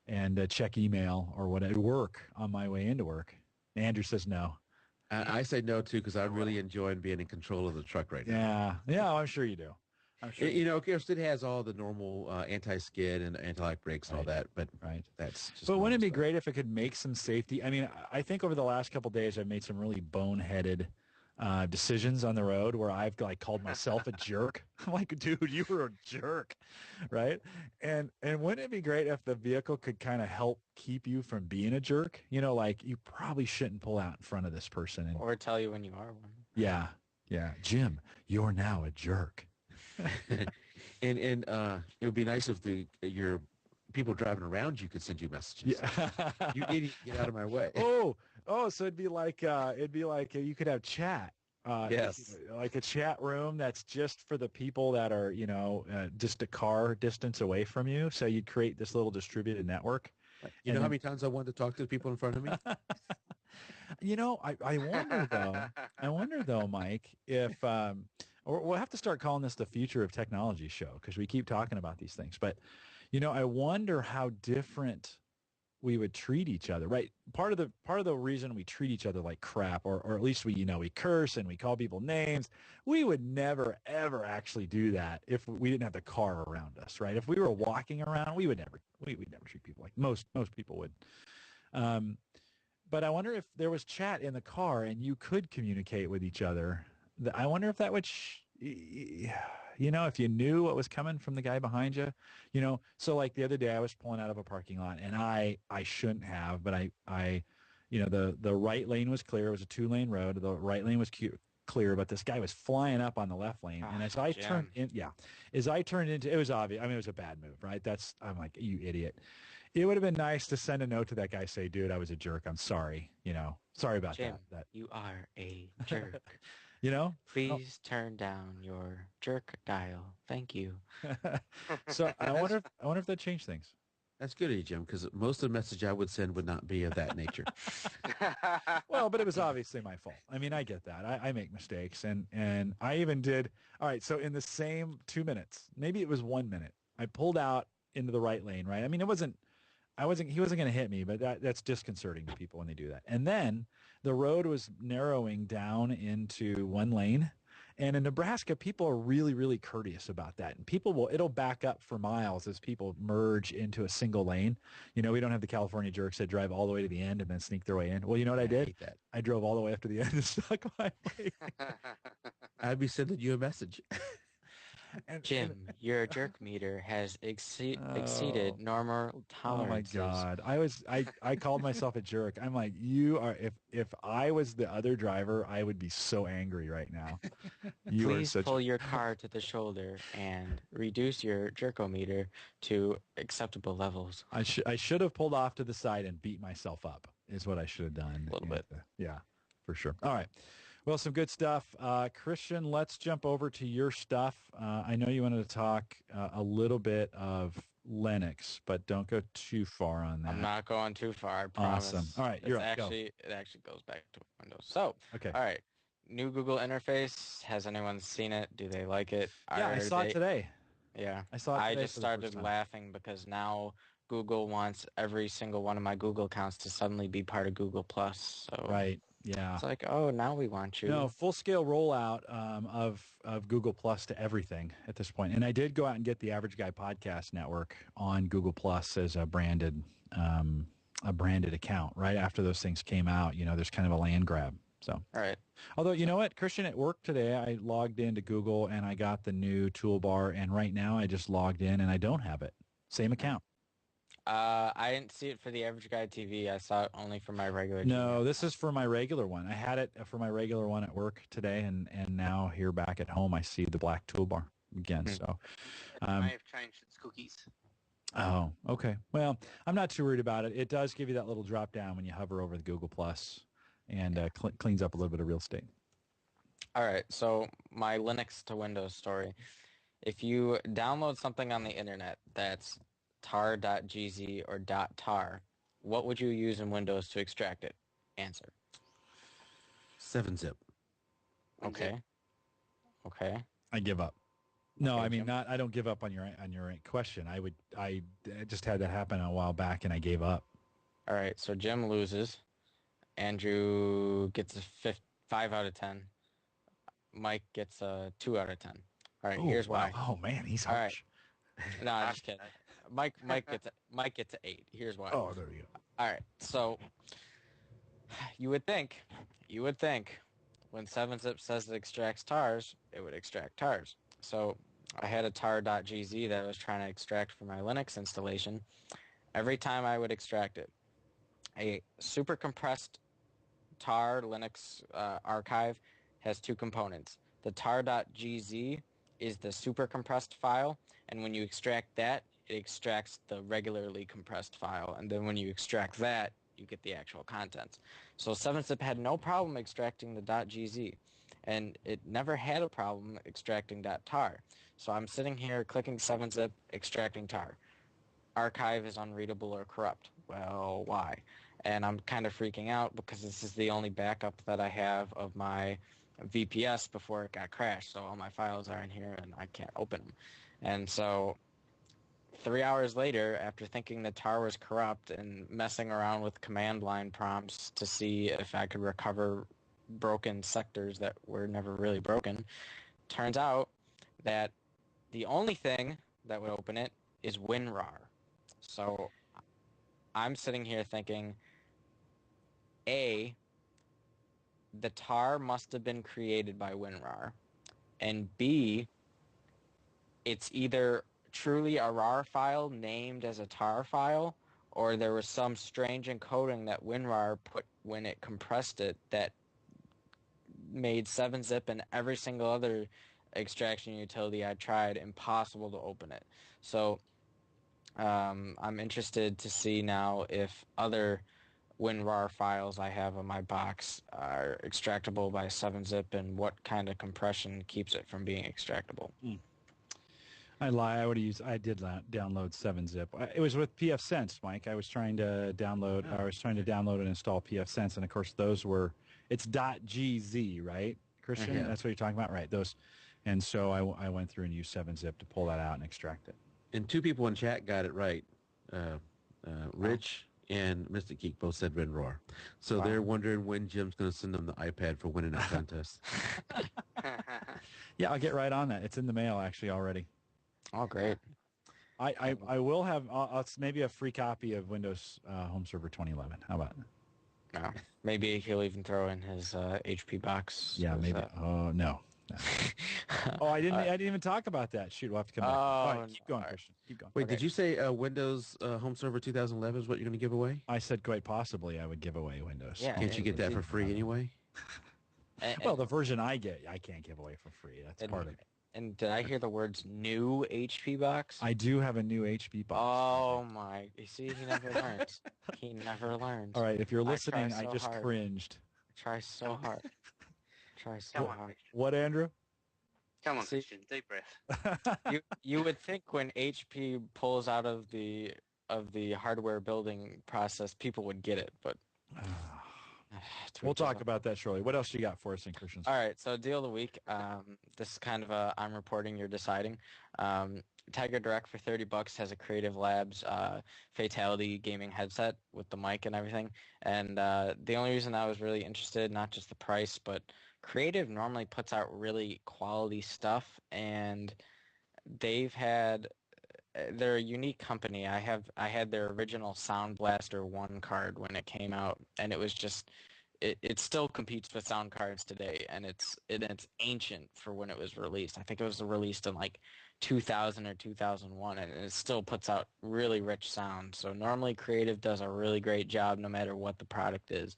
and check email or whatever, work on my way into work. Andrew says no. I say no, too, because I'm really enjoying being in control of the truck right now. Yeah, I'm sure you do. I'm sure. Of course, it has all the normal anti-skid and anti-lock brakes and all that, but that's just... But wouldn't it be great if it could make some safety? I mean, I think over the last couple of days, I've made some really boneheaded decisions on the road where I've called myself a jerk. I'm like, dude, you were a jerk, right? And wouldn't it be great if the vehicle could kind of help keep you from being a jerk? Like you probably shouldn't pull out in front of this person, or tell you when you are one. Yeah, Jim, you're now a jerk. and it would be nice if your people driving around you could send you messages. Yeah. You idiot, get out of my way. So it'd be like you could have chat. Yes. Like a chat room that's just for the people that are, just a car distance away from you. So you'd create this little distributed network. You know how many times I wanted to talk to the people in front of me? I wonder though, Mike, if or we'll have to start calling this the Future of Technology show because we keep talking about these things. But, I wonder how different we would treat each other, right? Part of the reason we treat each other like crap, or at least we curse and we call people names, we would never ever actually do that if we didn't have the car around us, right? If we were walking around, we'd never treat people like most people would. But I wonder if there was chat in the car and you could communicate with each other. I wonder if that would, if you knew what was coming from the guy behind you, So like the other day I was pulling out of a parking lot and I shouldn't have, but the right lane was clear. It was a 2-lane road. The right lane was clear, but this guy was flying up on the left lane. And as I turned into, it was obvious. I mean, it was a bad move, right? I'm like, you idiot. It would have been nice to send a note to that guy, say, dude, I was a jerk. I'm sorry. Sorry about Jim, that. You are a jerk. Please turn down your jerk dial. Thank you. So I wonder if that changed things. That's good of you, Jim, because most of the message I would send would not be of that nature. Well, but it was obviously my fault. I mean, I get that. I make mistakes, and I even did. All right, so in the same 2 minutes, maybe it was 1 minute, I pulled out into the right lane, right? I mean, he wasn't going to hit me, but that's disconcerting to people when they do that. And then the road was narrowing down into one lane. And in Nebraska, people are really, really courteous about that. And it'll back up for miles as people merge into a single lane. We don't have the California jerks that drive all the way to the end and then sneak their way in. Well, you know what I did? hate that. I drove all the way up to the end and stuck my way. I'd be sending you a message. Jim, your jerk meter has exceeded normal Oh my tolerances. God. I called myself a jerk. I'm like, you are, if I was the other driver, I would be so angry right now. You are Please such pull your car to the shoulder and reduce your jerkometer to acceptable levels. I should have pulled off to the side and beat myself up is what I should have done. A little bit. Yeah, for sure. All right. Well, some good stuff. Christian, let's jump over to your stuff. I know you wanted to talk a little bit of Linux, but don't go too far on that. I'm not going too far, I promise. Awesome. All right, you're up. Go. It actually goes back to Windows. So, Okay. all right. New Google interface. Has anyone seen it? Do they like it? Yeah, I saw it today. Yeah. I saw it today. I just started laughing because now Google wants every single one of my Google accounts to suddenly be part of Google Plus. So Right. Yeah. it's like, oh, now we want you. No, full-scale rollout of Google Plus to everything at this point. And I did go out and get the Average Guy Podcast Network on Google Plus as a branded account. Right after those things came out, there's kind of a land grab. So, all right. Although, you know what, Christian, at work today, I logged into Google and I got the new toolbar. And right now, I just logged in and I don't have it. Same account. I didn't see it for the Average Guy TV. I saw it only for my regular No, this is for my regular one. I had it for my regular one at work today, and now here back at home, I see the black toolbar again. So it may have changed its cookies. Oh, okay. Well, I'm not too worried about it. It does give you that little drop down when you hover over the Google Plus, and cleans up a little bit of real estate. All right, so my Linux to Windows story. If you download something on the internet that's tar.gz or .tar, what would you use in Windows to extract it? Answer. 7-zip. Okay. Okay. I give up. No, Okay, I mean Jim? not. I don't give up on your question. I just had that happen a while back, and I gave up. All right, so Jim loses. Andrew gets a 5 out of 10. Mike gets a 2 out of 10. All right, here's why. Oh man, he's All right. harsh. No, I'm just kidding. Mike gets an 8. Here's why. Oh, there you go. All right, so you would think when 7-zip says it extracts tars, it would extract tars. So I had a tar.gz that I was trying to extract from my Linux installation. Every time I would extract it, a super compressed tar Linux archive has two components. The tar.gz is the super compressed file, and when you extract that, it extracts the regularly compressed file, and then when you extract that, you get the actual contents. So 7-zip had no problem extracting the .gz, and it never had a problem extracting .tar. So I'm sitting here clicking 7-zip, extracting tar. Archive is unreadable or corrupt. Well, why? And I'm kind of freaking out because this is the only backup that I have of my VPS before it got crashed. So all my files are in here and I can't open them. And so 3 hours later, after thinking the tar was corrupt and messing around with command line prompts to see if I could recover broken sectors that were never really broken, turns out that the only thing that would open it is WinRAR. So I'm sitting here thinking, A, the tar must have been created by WinRAR, and B, it's either truly a RAR file named as a tar file, or there was some strange encoding that WinRAR put when it compressed it that made 7-zip and every single other extraction utility I tried impossible to open it. So I'm interested to see now if other WinRAR files I have on my box are extractable by 7-zip and what kind of compression keeps it from being extractable. I lie. I did download 7-zip. It was with pfSense, Mike. I was trying to download and install pfSense, and of course it's .gz, right, Christian? Yeah. That's what you're talking about, right? Those, and so I went through and used 7-zip to pull that out and extract it. And two people in chat got it right. Rich and Mystic Geek both said WinRAR. So they're wondering when Jim's going to send them the iPad for winning that contest. Yeah, I'll get right on that. It's in the mail actually already. Oh, great. I will have maybe a free copy of Windows Home Server 2011. How about that? No. Maybe he'll even throw in his HP box. Yeah, maybe. Oh, no. Oh, I didn't even talk about that. Shoot, we'll have to come back. All right, keep going, all right. Christian. Keep going. Wait, Okay. did you say Windows Home Server 2011 is what you're going to give away? I said quite possibly I would give away Windows. Yeah. Can't you get that for free anyway? Well, the version I get, I can't give away for free. That's part of it. And did I hear the words new HP box? I do have a new HP box. Oh my! You see, he never learns. He never learns. All right, if you're listening, so I just hard. cringed. Try so hard. Try so Come on, hard. Christian. What, Andrew? Come on, See- Christian. Deep breath. You would think when HP pulls out of the hardware building process, people would get it, but We'll talk about that shortly. What else you got for us in Christian's? All right, so deal of the week. This is kind of a I'm reporting, you're deciding. Tiger Direct for $30 has a Creative Labs Fatality gaming headset with the mic and everything. And the only reason I was really interested, not just the price, but Creative normally puts out really quality stuff, and they've had they're a unique company. I had their original Sound Blaster 1 card when it came out, and it was just it still competes with sound cards today, and it's ancient for when it was released. I think it was released in like 2000 or 2001, and it still puts out really rich sound. So normally Creative does a really great job, no matter what the product is,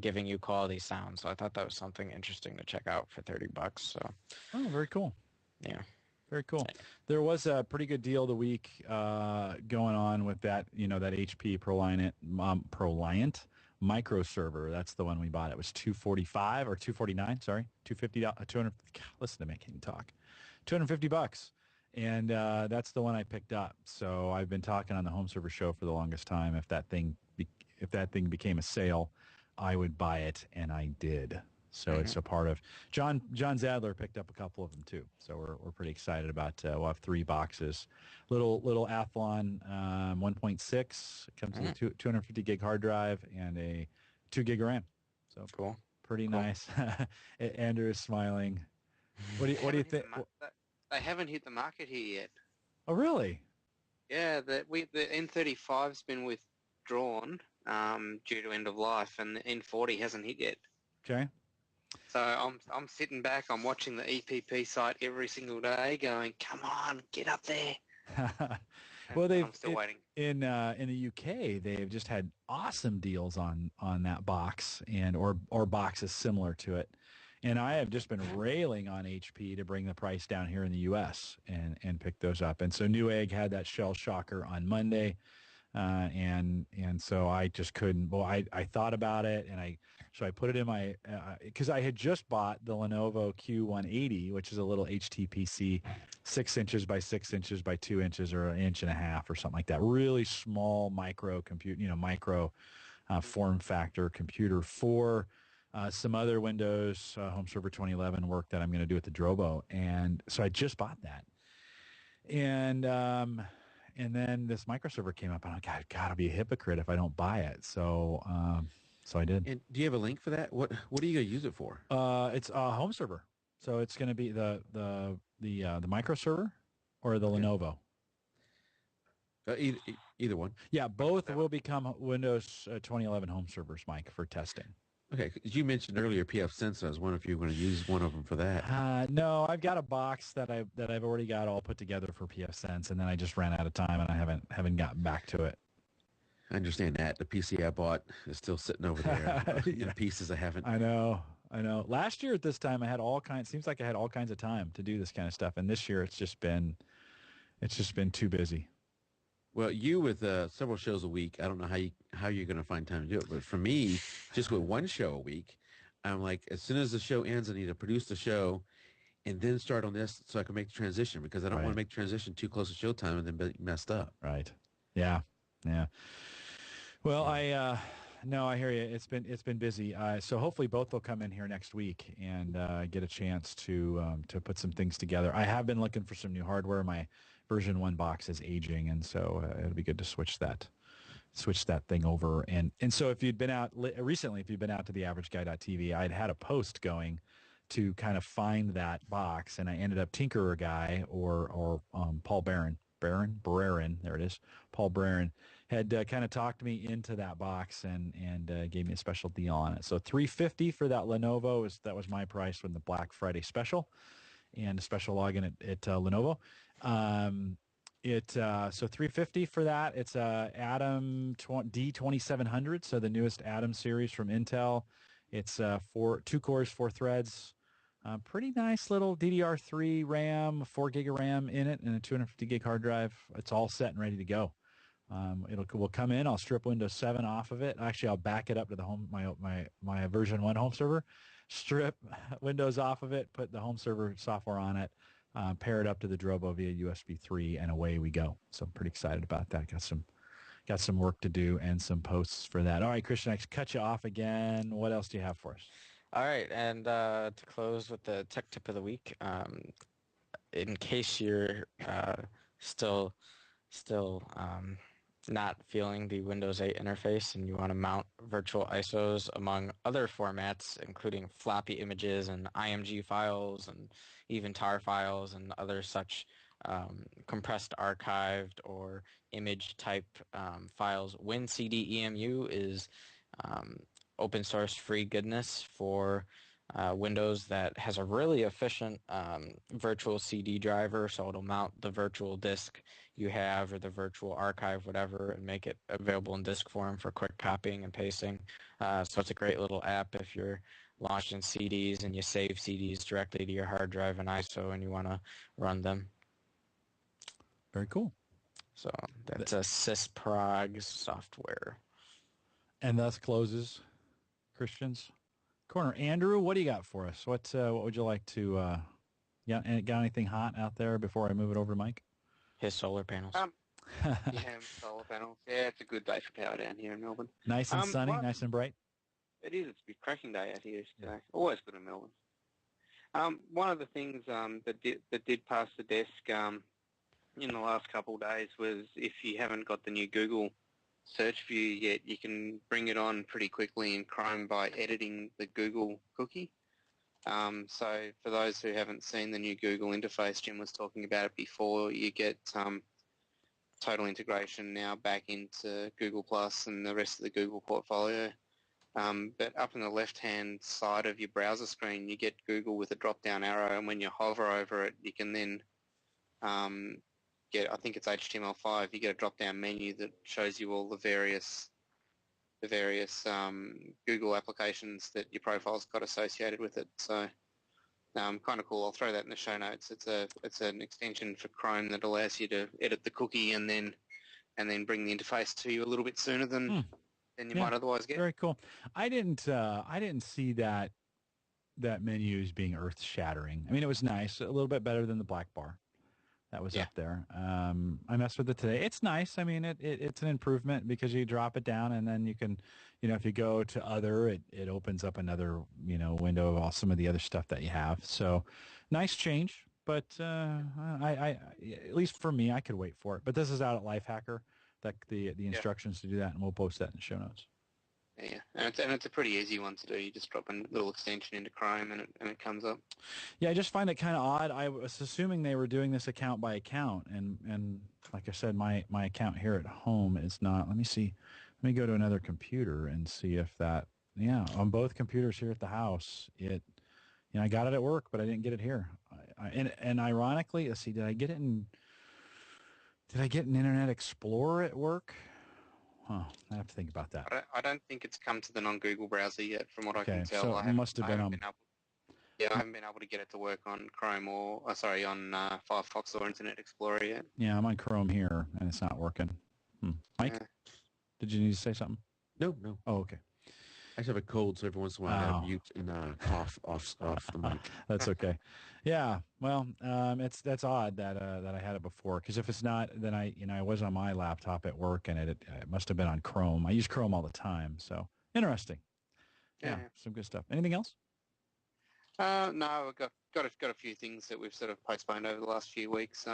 giving you quality sound. So I thought that was something interesting to check out for $30. So Oh, very cool. yeah. Very cool. There was a pretty good deal of the week going on with that, that HP ProLiant MicroServer. That's the one we bought. It was $245 or $249. Sorry, $250. 200. Listen to me, I can't talk. $250, and that's the one I picked up. So I've been talking on the Home Server Show for the longest time. If that thing became a sale, I would buy it, and I did. So it's a part of John Zadler picked up a couple of them too. So we're pretty excited about. We'll have 3 boxes. Little Athlon 1.6. It comes with a 250 gig hard drive and a 2 gig RAM. So Cool. Pretty nice. Andrew is smiling. What do you think? They haven't hit the market here yet. Oh, really? Yeah, the N35's been withdrawn due to end of life, and the N40 hasn't hit yet. Okay. So I'm sitting back, I'm watching the EPP site every single day, going, "Come on, get up there." Well, I'm still waiting. In the UK, they've just had awesome deals on that box or boxes similar to it. And I have just been railing on HP to bring the price down here in the U.S. and pick those up. And so Newegg had that shell shocker on Monday, and so I just couldn't. Well, I thought about it, and I put it in my because I had just bought the Lenovo Q180, which is a little HTPC 6 inches by 6 inches by 2 inches or 1.5 inches or something like that. Really small micro form factor computer for some other Windows Home Server 2011 work that I'm going to do with the Drobo. And so I just bought that. And then this MicroServer came up, and I gotta be a hypocrite if I don't buy it. So I did. And do you have a link for that? What are you going to use it for? It's a home server. So it's going to be the MicroServer or the Lenovo. Either one. Yeah, both will become Windows 2011 home servers, Mike, for testing. Okay, 'cause you mentioned earlier pfSense. I was wondering if you were going to use one of them for that. No, I've got a box that I've already got all put together for pfSense, and then I just ran out of time, and I haven't gotten back to it. I understand that. The PC I bought is still sitting over there in pieces. I haven't. I know. Last year at this time, I had seems like I had all kinds of time to do this kind of stuff, and this year it's just been too busy. Well, you with several shows a week, I don't know how you're going to find time to do it. But for me, just with one show a week, I'm like, as soon as the show ends, I need to produce the show and then start on this so I can make the transition, because I don't want to make the transition too close to showtime and then be messed up. Right. Yeah. Well, I hear you. It's been busy. So hopefully both will come in here next week and get a chance to put some things together. I have been looking for some new hardware. My version 1 box is aging, and so it'll be good to switch that thing over. And so if you'd been out recently, if you'd been out to the averageguy.tv, I'd had a post going to kind of find that box, and I ended up Tinkerer Guy or Paul Barron Brerin, there it is, Paul Brerin, had kind of talked me into that box and gave me a special deal on it. So $350 for that Lenovo, that was my price from the Black Friday special, and a special login at Lenovo. So $350 for that. It's a Atom D2700, so the newest Atom series from Intel. It's 2 cores, 4 threads. Pretty nice little DDR3 RAM, 4 gig of RAM in it, and a 250 gig hard drive. It's all set and ready to go. Will come in. I'll strip Windows 7 off of it. Actually, I'll back it up to the home my version 1 home server, strip Windows off of it, put the home server software on it, pair it up to the Drobo via USB 3, and away we go. So I'm pretty excited about that. Got some work to do and some posts for that. All right, Christian, I cut you off again. What else do you have for us? All right, and to close with the tech tip of the week, in case you're still not feeling the Windows 8 interface and you want to mount virtual ISOs among other formats, including floppy images and IMG files and even tar files and other such compressed, archived, or image type files, WinCDEMU is open source free goodness for Windows that has a really efficient virtual CD driver, so it'll mount the virtual disk you have or the virtual archive, whatever, and make it available in disk form for quick copying and pasting. So it's a great little app if you're launching CDs and you save CDs directly to your hard drive and ISO and you want to run them. Very cool. So that's a sysprog software. And thus closes Christian's Corner. Andrew, what do you got for us? What would you like to? Got anything hot out there before I move it over to Mike? His solar panels. Yeah, solar panels. Yeah, it's a good day for power down here in Melbourne. Nice and sunny, nice and bright. It is. It's a cracking day out here today. Always good in Melbourne. One of the things that did pass the desk in the last couple of days was if you haven't got the new Google search view yet, you can bring it on pretty quickly in Chrome by editing the Google cookie. So for those who haven't seen the new Google interface, Jim was talking about it before, you get total integration now back into Google Plus and the rest of the Google portfolio. But up in the left-hand side of your browser screen, you get Google with a drop-down arrow, and when you hover over it, you can then get, I think it's HTML5, you get a drop-down menu that shows you all the various Google applications that your profile's got associated with it. So kind of cool. I'll throw that in the show notes. It's an extension for Chrome that allows you to edit the cookie and then bring the interface to you a little bit sooner than you might otherwise get. Very cool. I didn't see that menu as being earth-shattering. I mean, it was nice, a little bit better than the black bar that was up there. I messed with it today. It's nice. I mean, it's an improvement because you drop it down and then you can, if you go to other, it opens up another, window of all some of the other stuff that you have. So nice change, but I at least for me, I could wait for it. But this is out at Lifehacker, the instructions to do that, and we'll post that in the show notes. Yeah, and it's a pretty easy one to do. You just drop a little extension into Chrome and it comes up. Yeah, I just find it kind of odd. I was assuming they were doing this account by account, and like I said, my account here at home is not. Let me see. Let me go to another computer and see if that. Yeah, on both computers here at the house, I got it at work, but I didn't get it here. And ironically, let's see, did I get it in Internet Explorer at work? Huh, I have to think about that. I don't think it's come to the non-Google browser yet, from what I can tell. So it must have been on. I haven't been able to get it to work on Chrome on Firefox or Internet Explorer yet. Yeah, I'm on Chrome here, and it's not working. Mike, did you need to say something? No. Oh, okay. I just have a cold, so every once in a while I have mute and off the mic. That's okay. Yeah. Well, that's odd that I had it before, because if it's not, then I was on my laptop at work, and it must have been on Chrome. I use Chrome all the time, so interesting. Yeah. Some good stuff. Anything else? No, we've got a few things that we've sort of postponed over the last few weeks.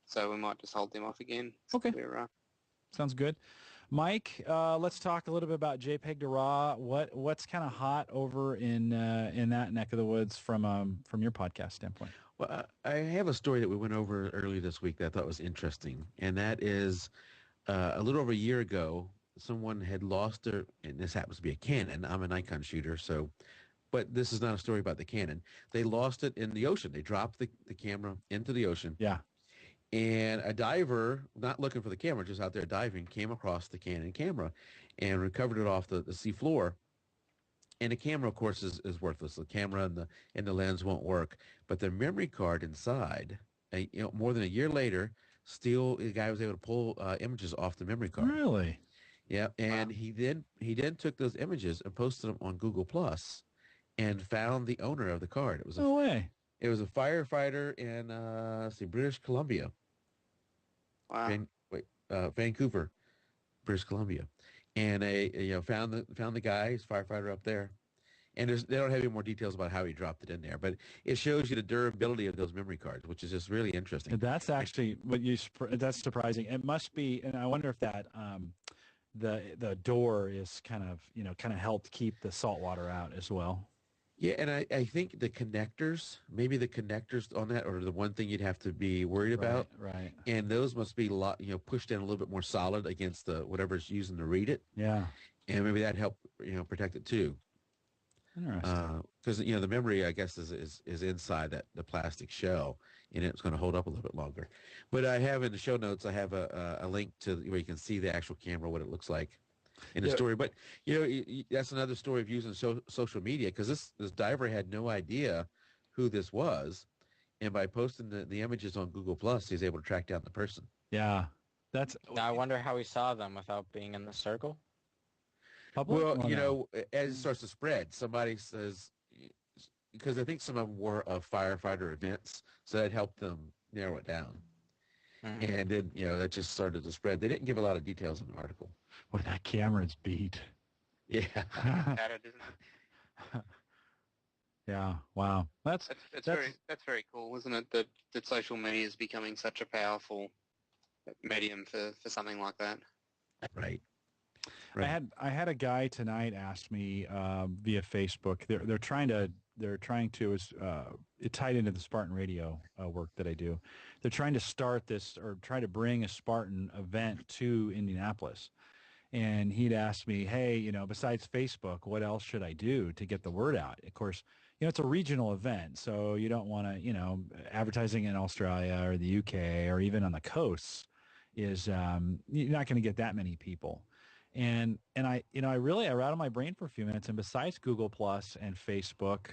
So we might just hold them off again. Okay. Sounds good. Mike, let's talk a little bit about JPEG to RAW. What's kind of hot over in that neck of the woods from your podcast standpoint? Well, I have a story that we went over earlier this week that I thought was interesting, and that is a little over a year ago, someone had lost their, and this happens to be a Canon. I'm a Nikon shooter, so, but this is not a story about the Canon. They lost it in the ocean. They dropped the camera into the ocean, Yeah. and a diver, not looking for the camera, just out there diving, came across the Canon camera and recovered it off the sea floor. And the camera, of course, is worthless. The camera and the lens won't work, but the memory card inside, more than a year later, still the guy was able to pull images off the memory card. Really? Yeah, and Wow. he then took those images and posted them on Google Plus, and found the owner of the card. No way. It was a firefighter in let's see, British Columbia, Wow. Vancouver, British Columbia, and found the guy, he's a firefighter up there. And they don't have any more details about how he dropped it in there, but it shows you the durability of those memory cards, which is just really interesting. That's actually that's surprising. It must be, and I wonder if that the door is kind of helped keep the salt water out as well. Yeah, and I think maybe the connectors on that are the one thing you'd have to be worried about. Right. And those must be pushed in a little bit more solid against the whatever's using to read it, Yeah. and maybe that helped protect it too. Interesting. Because the memory, I guess, is inside the plastic shell, and it's going to hold up a little bit longer. But I have in the show notes, I have a link to where you can see the actual camera, what it looks like in the story. But that's another story of using social media, because this diver had no idea who this was, and by posting the images on Google Plus, he's able to track down the person. Yeah. That's Now I wonder how he saw them without being in the circle. public. Well, or no? as it starts to spread, somebody says, because I think some of them were firefighter events, so that helped them narrow it down. Mhm. And then, that just started to spread. They didn't give a lot of details in the article. Boy, that camera's beat. Yeah. Tattered, isn't it? Yeah. Wow. That's That's very cool, isn't it? That social media is becoming such a powerful medium for something like that. Right. I had a guy tonight ask me via Facebook. They're trying to it tied into the Spartan Radio work that I do. They're trying to start this or try to bring a Spartan event to Indianapolis. And he'd asked me, hey, besides Facebook, what else should I do to get the word out? Of course, it's a regional event, so you don't want to, advertising in Australia or the UK or even on the coasts is you're not going to get that many people. And I rattled my brain for a few minutes. And besides Google Plus and Facebook,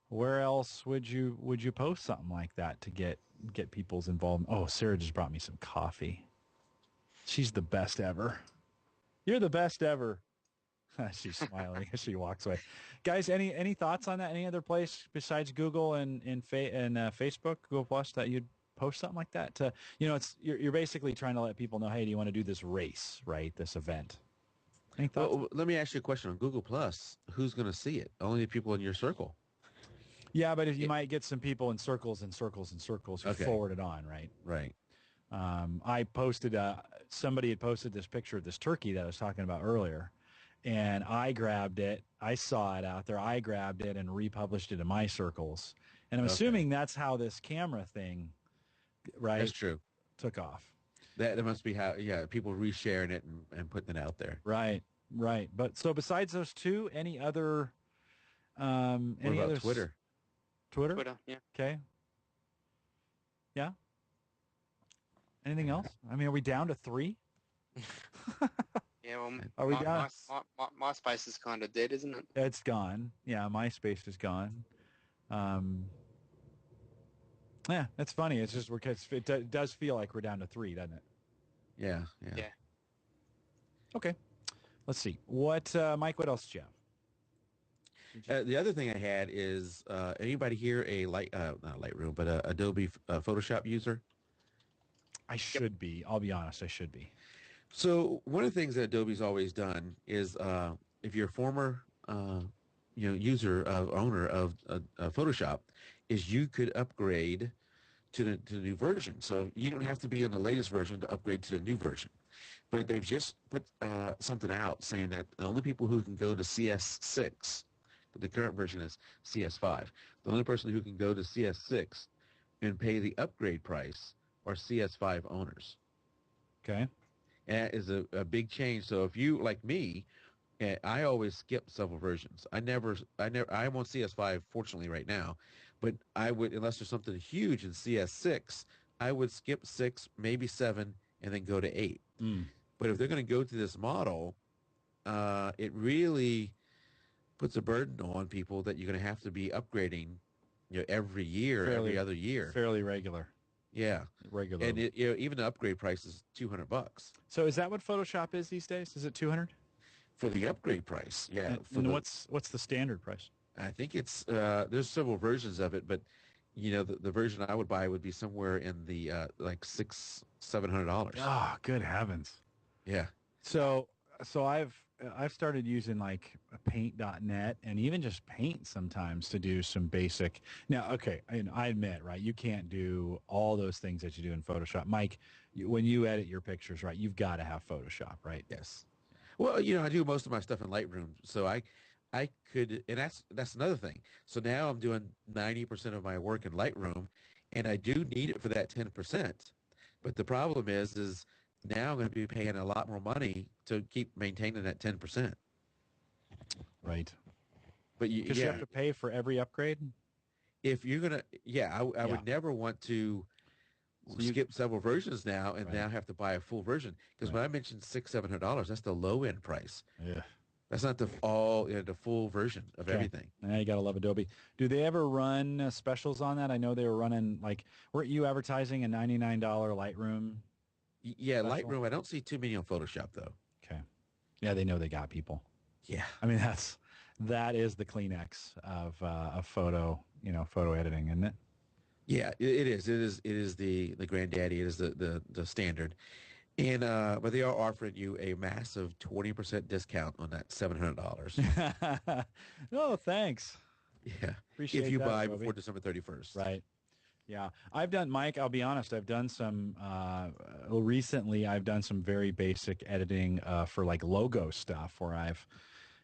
where else would you post something like that to get people's involvement? Oh, Sarah just brought me some coffee. She's the best ever. You're the best ever. She's smiling as she walks away. Guys, any thoughts on that? Any other place besides Google and Facebook, Google Plus, that you'd post something like that to? You're basically trying to let people know, hey, do you want to do this race, right? This event. Any thoughts? Well, let me ask you a question. On Google Plus, who's going to see it? Only the people in your circle. Yeah, but if you might get some people in circles and circles and circles who forward it on, right? Right. I posted, somebody had posted this picture of this turkey that I was talking about earlier, and I grabbed it. I saw it out there. I grabbed it and republished it in my circles. And I'm assuming that's how this camera thing, right? That's true. Took off. That must be how, people resharing it and putting it out there. Right. But so besides those two, any other, What about Twitter? Twitter, yeah. Okay. Yeah. Anything else? I mean, are we down to 3? Yeah, well, Are we down? MySpace is kind of dead, isn't it? It's gone. Yeah, MySpace is gone. Yeah, it's funny. It's just it does feel like we're down to 3, doesn't it? Yeah. Okay. Let's see. What, Mike? What else did you have? The other thing I had is anybody here not Lightroom, but a Adobe Photoshop user? I should be. I'll be honest. I should be. So one of the things that Adobe's always done is if you're a former user owner of Photoshop, is you could upgrade to the new version. So you don't have to be on the latest version to upgrade to the new version. But they've just put something out saying that the only people who can go to CS6, the current version is CS5, the only person who can go to CS6 and pay the upgrade price are CS5 owners. Okay. And that is a big change. So if you, like me, I always skip several versions. I'm on CS5, fortunately, right now, but I would, unless there's something huge in CS6, I would skip 6, maybe 7, and then go to 8. But if they're going to go to this model, it really puts a burden on people that you're going to have to be upgrading, every year, every other year. Fairly regular. Yeah. Regular. And even the upgrade price is $200. So is that what Photoshop is these days? Is it 200? For the upgrade price, yeah. And what's the standard price? I think it's there's several versions of it, but the version I would buy would be somewhere in the like $600-700. Oh, good heavens! Yeah. So I've started using like Paint.net and even just Paint sometimes to do some basic. Now, okay, I admit, right, you can't do all those things that you do in Photoshop. Mike, when you edit your pictures, right, you've got to have Photoshop, right? Yes. Well, I do most of my stuff in Lightroom, so I could, and that's another thing. So now I'm doing 90% of my work in Lightroom, and I do need it for that 10%. But the problem is now I'm going to be paying a lot more money to keep maintaining that 10%. Right. But you have to pay for every upgrade. If you're gonna, I would never want to skip several versions now and now have to buy a full version, because when I mentioned $600-700, that's the low end price. Yeah. That's not the full version of everything. Now you gotta love Adobe. Do they ever run specials on that? I know they were running, like, weren't you advertising a $99 Lightroom? Yeah, special? Lightroom. I don't see too many on Photoshop though. Okay. Yeah, they know they got people. Yeah. I mean, that is the Kleenex of photo editing, isn't it? Yeah, it is. It is the granddaddy. It is the standard. And but they are offering you a massive 20% discount on that $700. Oh, thanks. Yeah. Appreciate if you that, buy Roby. before December 31st. Right. Yeah. Mike, I'll be honest, I've done some, recently I've done some very basic editing for like logo stuff where I've,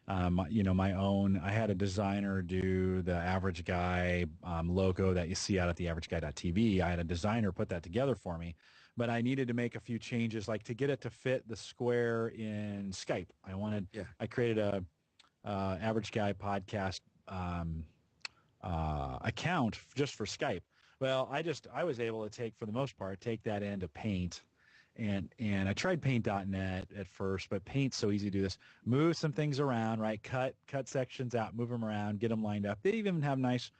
my own, I had a designer do the Average Guy logo that you see out at the averageguy.tv. I had a designer put that together for me, but I needed to make a few changes, like to get it to fit the square in Skype. I created a Average Guy podcast account just for Skype. Well, I was able to take, for the most part, take that into Paint. And I tried Paint.net at first, but Paint's so easy to do this. Move some things around, right? Cut sections out, move them around, get them lined up. They even have nice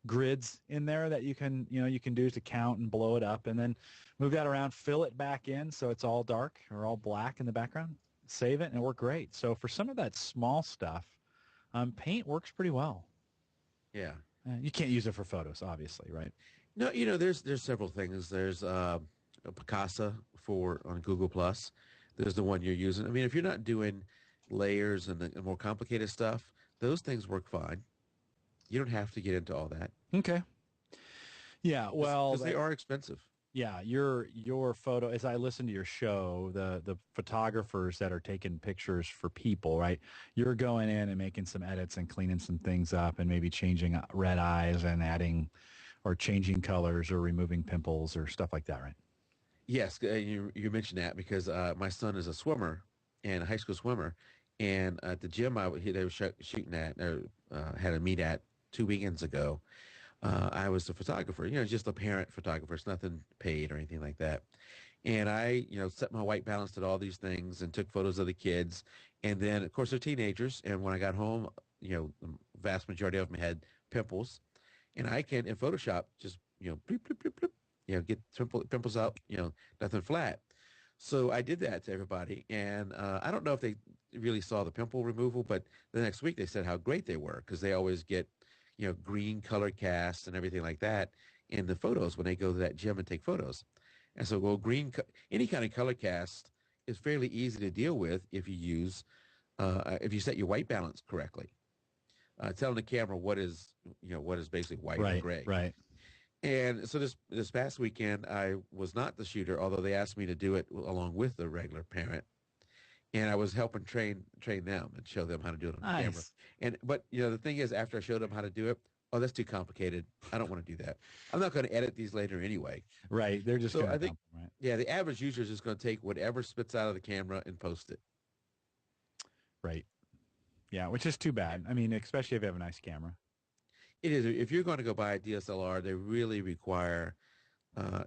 grids in there that you can do to count and blow it up, and then move that around, fill it back in so it's all dark or all black in the background. Save it, and it worked great. So for some of that small stuff, Paint works pretty well. Yeah. You can't use it for photos, obviously, right? No, there's several things. There's Picasa on Google Plus. There's the one you're using. I mean, if you're not doing layers and the more complicated stuff, those things work fine. You don't have to get into all that. Okay. Yeah, well, because they are expensive. Yeah, your photo, as I listen to your show, the photographers that are taking pictures for people, right? You're going in and making some edits and cleaning some things up and maybe changing red eyes and adding or changing colors or removing pimples or stuff like that, right? Yes, you mentioned that because my son is a swimmer and a high school swimmer, and at the gym they were shooting at or had a meet at 2 weekends ago. I was the photographer, just a parent photographer. It's nothing paid or anything like that. And I, set my white balance, did all these things and took photos of the kids. And then, of course, they're teenagers. And when I got home, the vast majority of them had pimples. And I can, in Photoshop, just, bloop, bloop, bloop, bloop, get pimples out, nothing flat. So I did that to everybody. And I don't know if they really saw the pimple removal, but the next week they said how great they were because they always get, green color cast and everything like that in the photos when they go to that gym and take photos. And so, any kind of color cast is fairly easy to deal with if you use, if you set your white balance correctly. Telling the camera what is basically white and gray. Right. And so this past weekend, I was not the shooter, although they asked me to do it along with the regular parent. And I was helping train them and show them how to do it on the camera. But the thing is, after I showed them how to do it, oh, that's too complicated. I don't want to do that. I'm not going to edit these later anyway. Right. They're just So going to I think, dump them, right? yeah, the average user is just going to take whatever spits out of the camera and post it. Right. Yeah, which is too bad. I mean, especially if you have a nice camera. It is. If you're going to go buy a DSLR, they really require,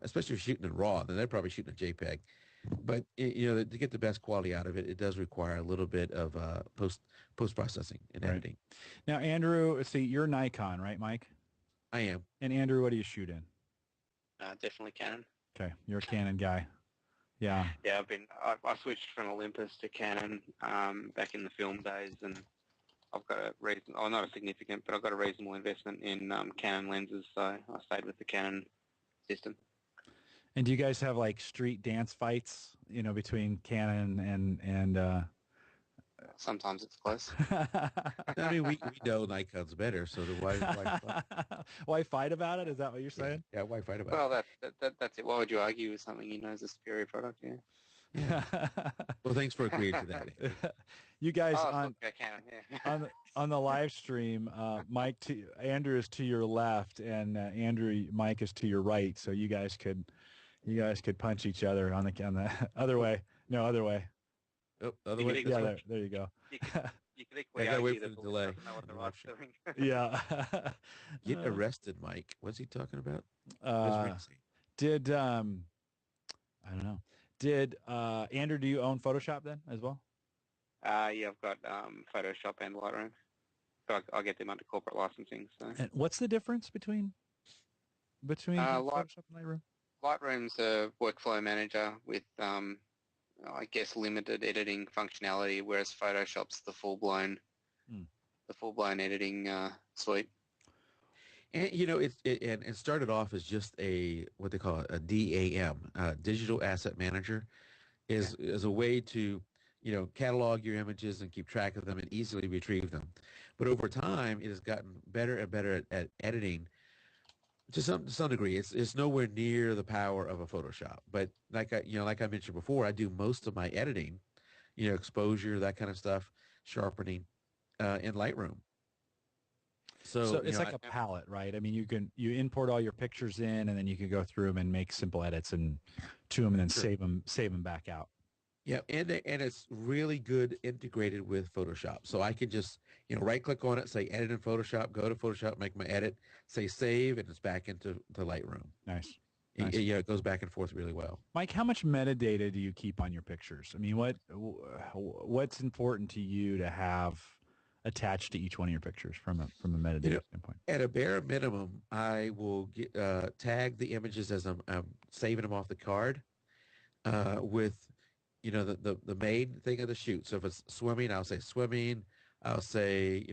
especially if you're shooting in RAW, then they're probably shooting a JPEG. But to get the best quality out of it, it does require a little bit of post processing and Right. editing. Now, Andrew, see, you're Nikon, right, Mike? I am. And Andrew, what do you shoot in? Definitely Canon. Okay, you're a Canon guy. Yeah. Yeah, I switched from Olympus to Canon back in the film days, and I've got not a significant, but I've got a reasonable investment in Canon lenses, so I stayed with the Canon system. And do you guys have like street dance fights, between Canon and Sometimes it's close. I mean, we know Nikon's better, so why fight? Why fight about it? Is that what you're saying? Yeah, why fight about Well, that's it. Why would you argue with something you know is a superior product? Yeah. it? Well, thanks for agreeing to that. You guys Canon, yeah. on the live stream, Andrew is to your left, and Mike is to your right. So you guys could punch each other on the other way. No, other way. Oh, other way. Yeah, there you go. You could equally I gotta argue wait for that the delay. doesn't know what the right's doing. Yeah. Get arrested, Mike. What's he talking about? Did I don't know. Did Andrew, do you own Photoshop then as well? Yeah, I've got Photoshop and Lightroom. So I get them under corporate licensing. So. And what's the difference between Photoshop and Lightroom? Lightroom's a workflow manager with, I guess, limited editing functionality, whereas Photoshop's the full-blown editing suite. And it started off as just what they call a DAM, digital asset manager, is a way to catalog your images and keep track of them and easily retrieve them. But over time, it has gotten better and better at editing. To some degree, it's nowhere near the power of a Photoshop. But like I mentioned before, I do most of my editing, exposure, that kind of stuff, sharpening, in Lightroom. So it's like a palette, right? I mean, you import all your pictures in, and then you can go through them and make simple edits and to them, and then save them back out. Yeah, and it's really good integrated with Photoshop. So I can just right click on it, say edit in Photoshop, go to Photoshop, make my edit, say save, and it's back into the Lightroom. Nice. It goes back and forth really well. Mike, how much metadata do you keep on your pictures? I mean, what's important to you to have attached to each one of your pictures from a metadata standpoint? At a bare minimum, I will tag the images as I'm saving them off the card with the main thing of the shoot. So if it's swimming, I'll say swimming. I'll say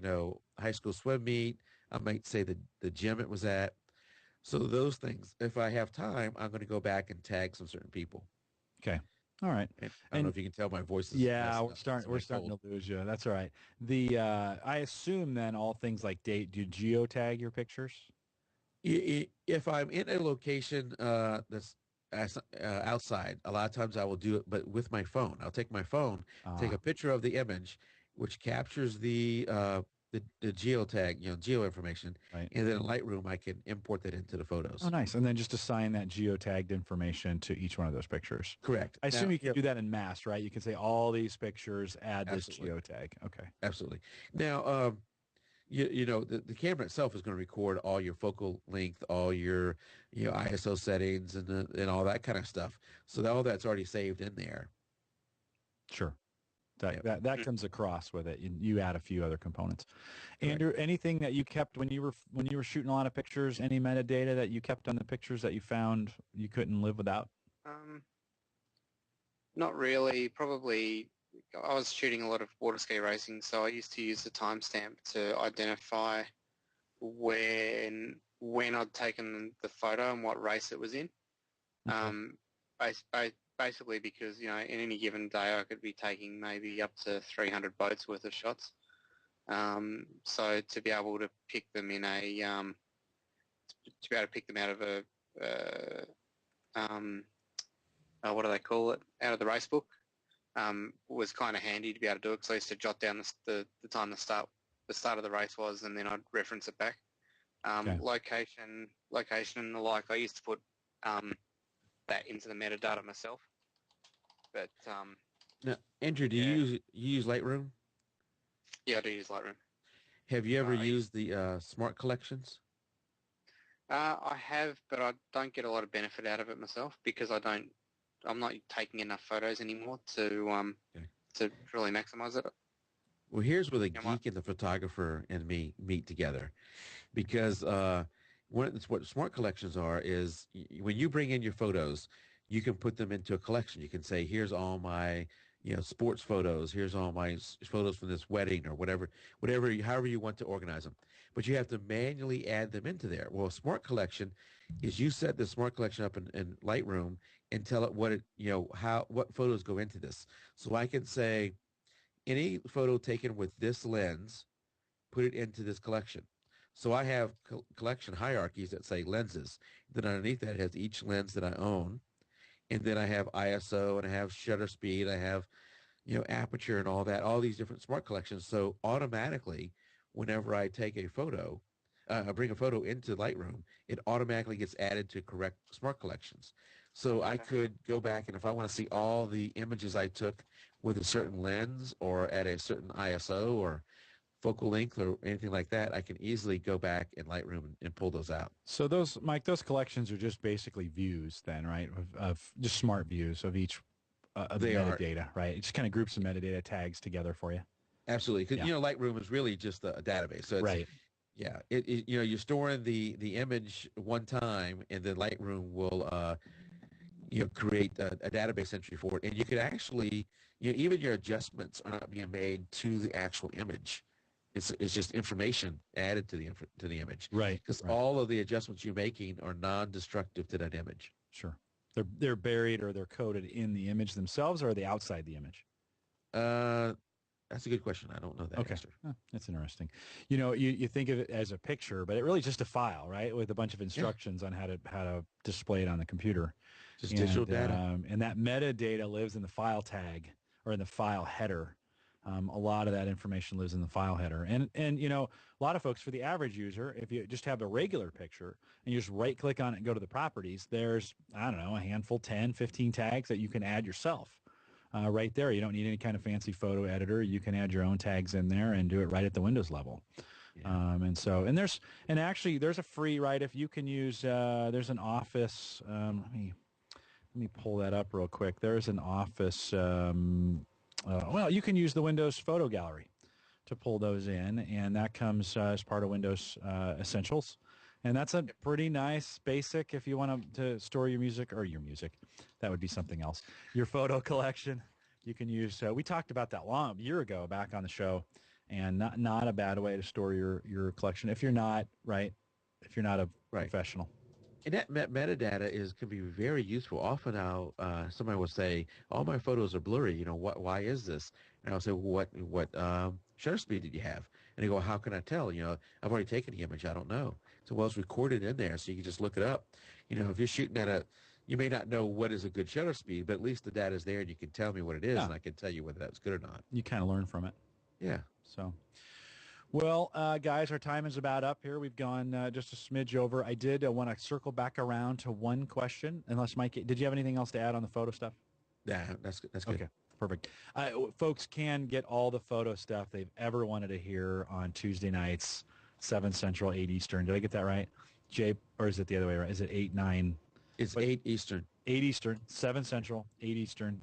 high school swim meet. I might say the gym it was at. So those things, if I have time, I'm going to go back and tag some certain people. Okay. All right. I don't know if you can tell my voice is we're starting to lose you. That's all right. I assume then all things like date, do you geotag your pictures? If I'm in a location that's outside, a lot of times I will do it, but with my phone. I'll take my phone, take a picture of the image, which captures the geotag, geo information, right. And then in Lightroom I can import that into the photos. Oh, nice. And then just assign that geotagged information to each one of those pictures. Correct. I assume you can do that in mass, right? You can say all these pictures, add Absolutely. this geotag. Okay. Absolutely. Now, the camera itself is going to record all your focal length, all your ISO settings, and all that kind of stuff. So all that's already saved in there. Sure. That comes across with it. You add a few other components. Correct. Andrew, anything that you kept when you were shooting a lot of pictures? Any metadata that you kept on the pictures that you found you couldn't live without? Not really. Probably, I was shooting a lot of water ski racing, so I used to use the timestamp to identify when I'd taken the photo and what race it was in. Okay. Basically because, in any given day I could be taking maybe up to 300 boats worth of shots. So to be able to pick them in out of what do they call it? Out of the race book, was kind of handy to be able to do it. So I used to jot down the time the start of the race was, and then I'd reference it back. Okay. location and the like. I used to put that into the metadata myself, but Now, Andrew, do yeah, you use Lightroom? yeah, I do use Lightroom. Have you ever I used the smart collections? I have, but I don't get a lot of benefit out of it myself because I'm not taking enough photos anymore to Okay. to really maximize it. Well, here's where the You know what? geek and the photographer and me meet together, because what smart collections are is when you bring in your photos, you can put them into a collection. You can say, here's all my sports photos. Here's all my photos from this wedding or however you want to organize them. But you have to manually add them into there. Well, a smart collection is you set the smart collection up in Lightroom and tell it what photos go into this. So I can say any photo taken with this lens, put it into this collection. So I have collection hierarchies that say lenses. Then underneath that has each lens that I own. And then I have ISO and I have shutter speed. I have, aperture and all that, all these different smart collections. So automatically, whenever I take a photo, I bring a photo into Lightroom, it automatically gets added to correct smart collections. So I could go back and if I want to see all the images I took with a certain lens or at a certain ISO or focal length or anything like that, I can easily go back in Lightroom and pull those out. So those, Mike, those collections are just basically views then, right? Of just smart views of each of the They are metadata, right? It just kind of groups some metadata tags together for you. absolutely because Yeah. Lightroom is really just a database. So it's Right. yeah, you're storing the image one time, and then Lightroom will create a database entry for it, and you could actually even your adjustments are not being made to the actual image. It's just information added to the image Right. because Right. all of the adjustments you're making are non-destructive to that image. Sure. They're buried or they're coded in the image themselves, or are they outside the image? Uh, that's a good question. I don't know that Okay. answer. That's interesting. You think of it as a picture, but it really is just a file, right? With a bunch of instructions on how to display it on the computer. Just digital data. And that metadata lives in the file tag or in the file header. A lot of that information lives in the file header. And a lot of folks, for the average user, if you just have a regular picture and you just right click on it and go to the properties, there's, I don't know, a handful, 10, 15 tags that you can add yourself. Right there. You don't need any kind of fancy photo editor. You can add your own tags in there and do it right at the Windows level. Yeah. And actually there's a free, right? If you can use, there's an Office. Let me pull that up real quick. There's an Office. Well, you can use the Windows Photo Gallery to pull those in, and that comes as part of Windows Essentials. And that's a pretty nice basic if you want to store your music. That would be something else. Your photo collection, you can use. We talked about that a year ago back on the show, and not a bad way to store your collection if you're not a Right. professional. And that metadata can be very useful. Often somebody will say, all my photos are blurry. Why is this? And I'll say, well, what shutter speed did you have? And they go, how can I tell? I've already taken the image. I don't know. So, well, it's recorded in there, so you can just look it up. If you're shooting you may not know what is a good shutter speed, but at least the data is there and you can tell me what it is, and I can tell you whether that's good or not. You kind of learn from it. Yeah. So, well, guys, our time is about up here. We've gone just a smidge over. I did want to circle back around to one question. Unless, Mike, did you have anything else to add on the photo stuff? Yeah, that's good. Okay, perfect. Folks can get all the photo stuff they've ever wanted to hear on Tuesday nights, 7 Central, 8 Eastern. Did I get that right? Or is it the other way around? Is it 8, 9? It's 8 Eastern. 8 Eastern, 7 Central, 8 Eastern,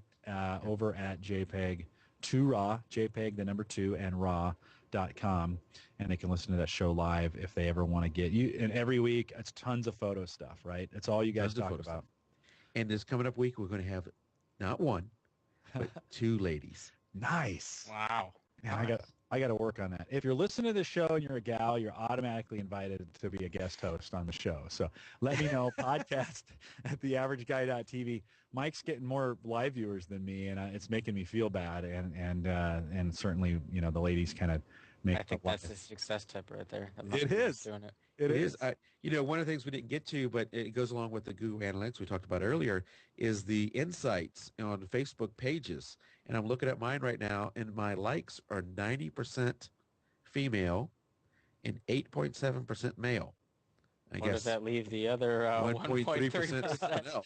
over at JPEG 2 Raw, JPEG, the number 2, and raw.com. And they can listen to that show live if they ever want to get you. And every week, it's tons of photo stuff, right? It's all you guys talk about. Stuff. And this coming up week, we're going to have not one, but 2 ladies. Nice. Wow. Man, Nice. I got to work on that. If you're listening to the show and you're a gal, you're automatically invited to be a guest host on the show. So let me know. Podcast at theaverageguy.tv. Mike's getting more live viewers than me, and it's making me feel bad. And certainly, the ladies kind of make. I think that's a success tip right there. It is. Doing it. It is. One of the things we didn't get to, but it goes along with the Google Analytics we talked about earlier, is the insights on Facebook pages. And I'm looking at mine right now, and my likes are 90% female and 8.7% male. I Where guess does that leave the other 1.3%? 1.3%? No.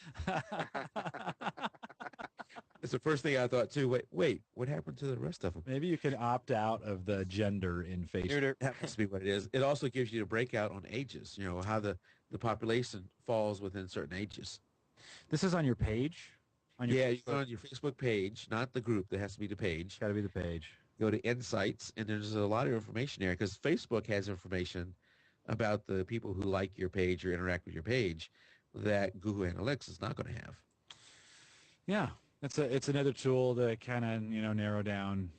It's the first thing I thought too. Wait, what happened to the rest of them? Maybe you can opt out of the gender in Facebook. Neuter. That must be what it is. It also gives you a breakout on ages, how the population falls within certain ages. This is on your page? You go on your Facebook page, not the group. That has to be the page. Got to be the page. Go to Insights, and there's a lot of information there because Facebook has information about the people who like your page or interact with your page that Google Analytics is not going to have. Yeah, it's another tool to kind of narrow down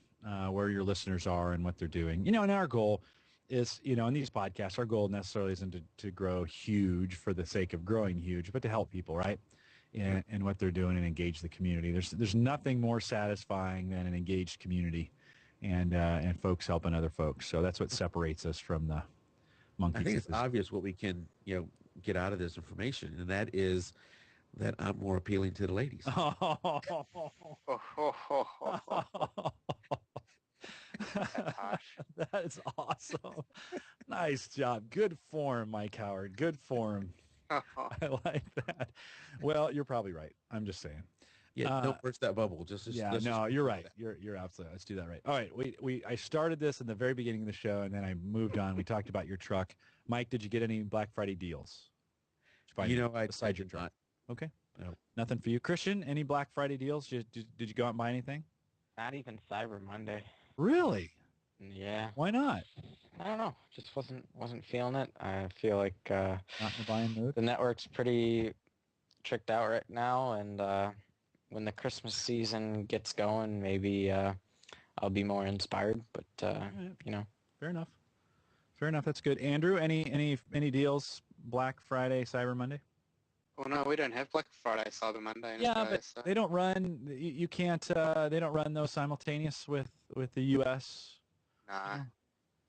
where your listeners are and what they're doing. And our goal is in these podcasts, our goal necessarily isn't to grow huge for the sake of growing huge, but to help people, right? And what they're doing and engage the community. There's nothing more satisfying than an engaged community, and folks helping other folks. So that's what separates us from the monkeys. I think it's obvious what we can get out of this information, and that is that I'm more appealing to the ladies. That's harsh. That is awesome. Nice job. Good form, Mike Howard. Good form. I like that. Well, you're probably right. I'm just saying. Yeah, don't burst that bubble. You're right. You're absolutely. Let's do that right. All right. I started this in the very beginning of the show, and then I moved on. We talked about your truck. Mike, did you get any Black Friday deals? I besides your truck. not. Okay. No. Nothing for you, Christian. Any Black Friday deals? Did you go out and buy anything? Not even Cyber Monday. Really? Yeah. Why not? I don't know. Just wasn't feeling it. I feel like Not in the buying mood. the network's pretty tricked out right now, and when the Christmas season gets going, maybe I'll be more inspired. But Fair enough. Fair enough. That's good. Andrew, any deals? Black Friday, Cyber Monday? Well, no, we don't have Black Friday, Cyber Monday. In Australia, but so. they don't run. You can't. They don't run those simultaneous with the U.S. Nah.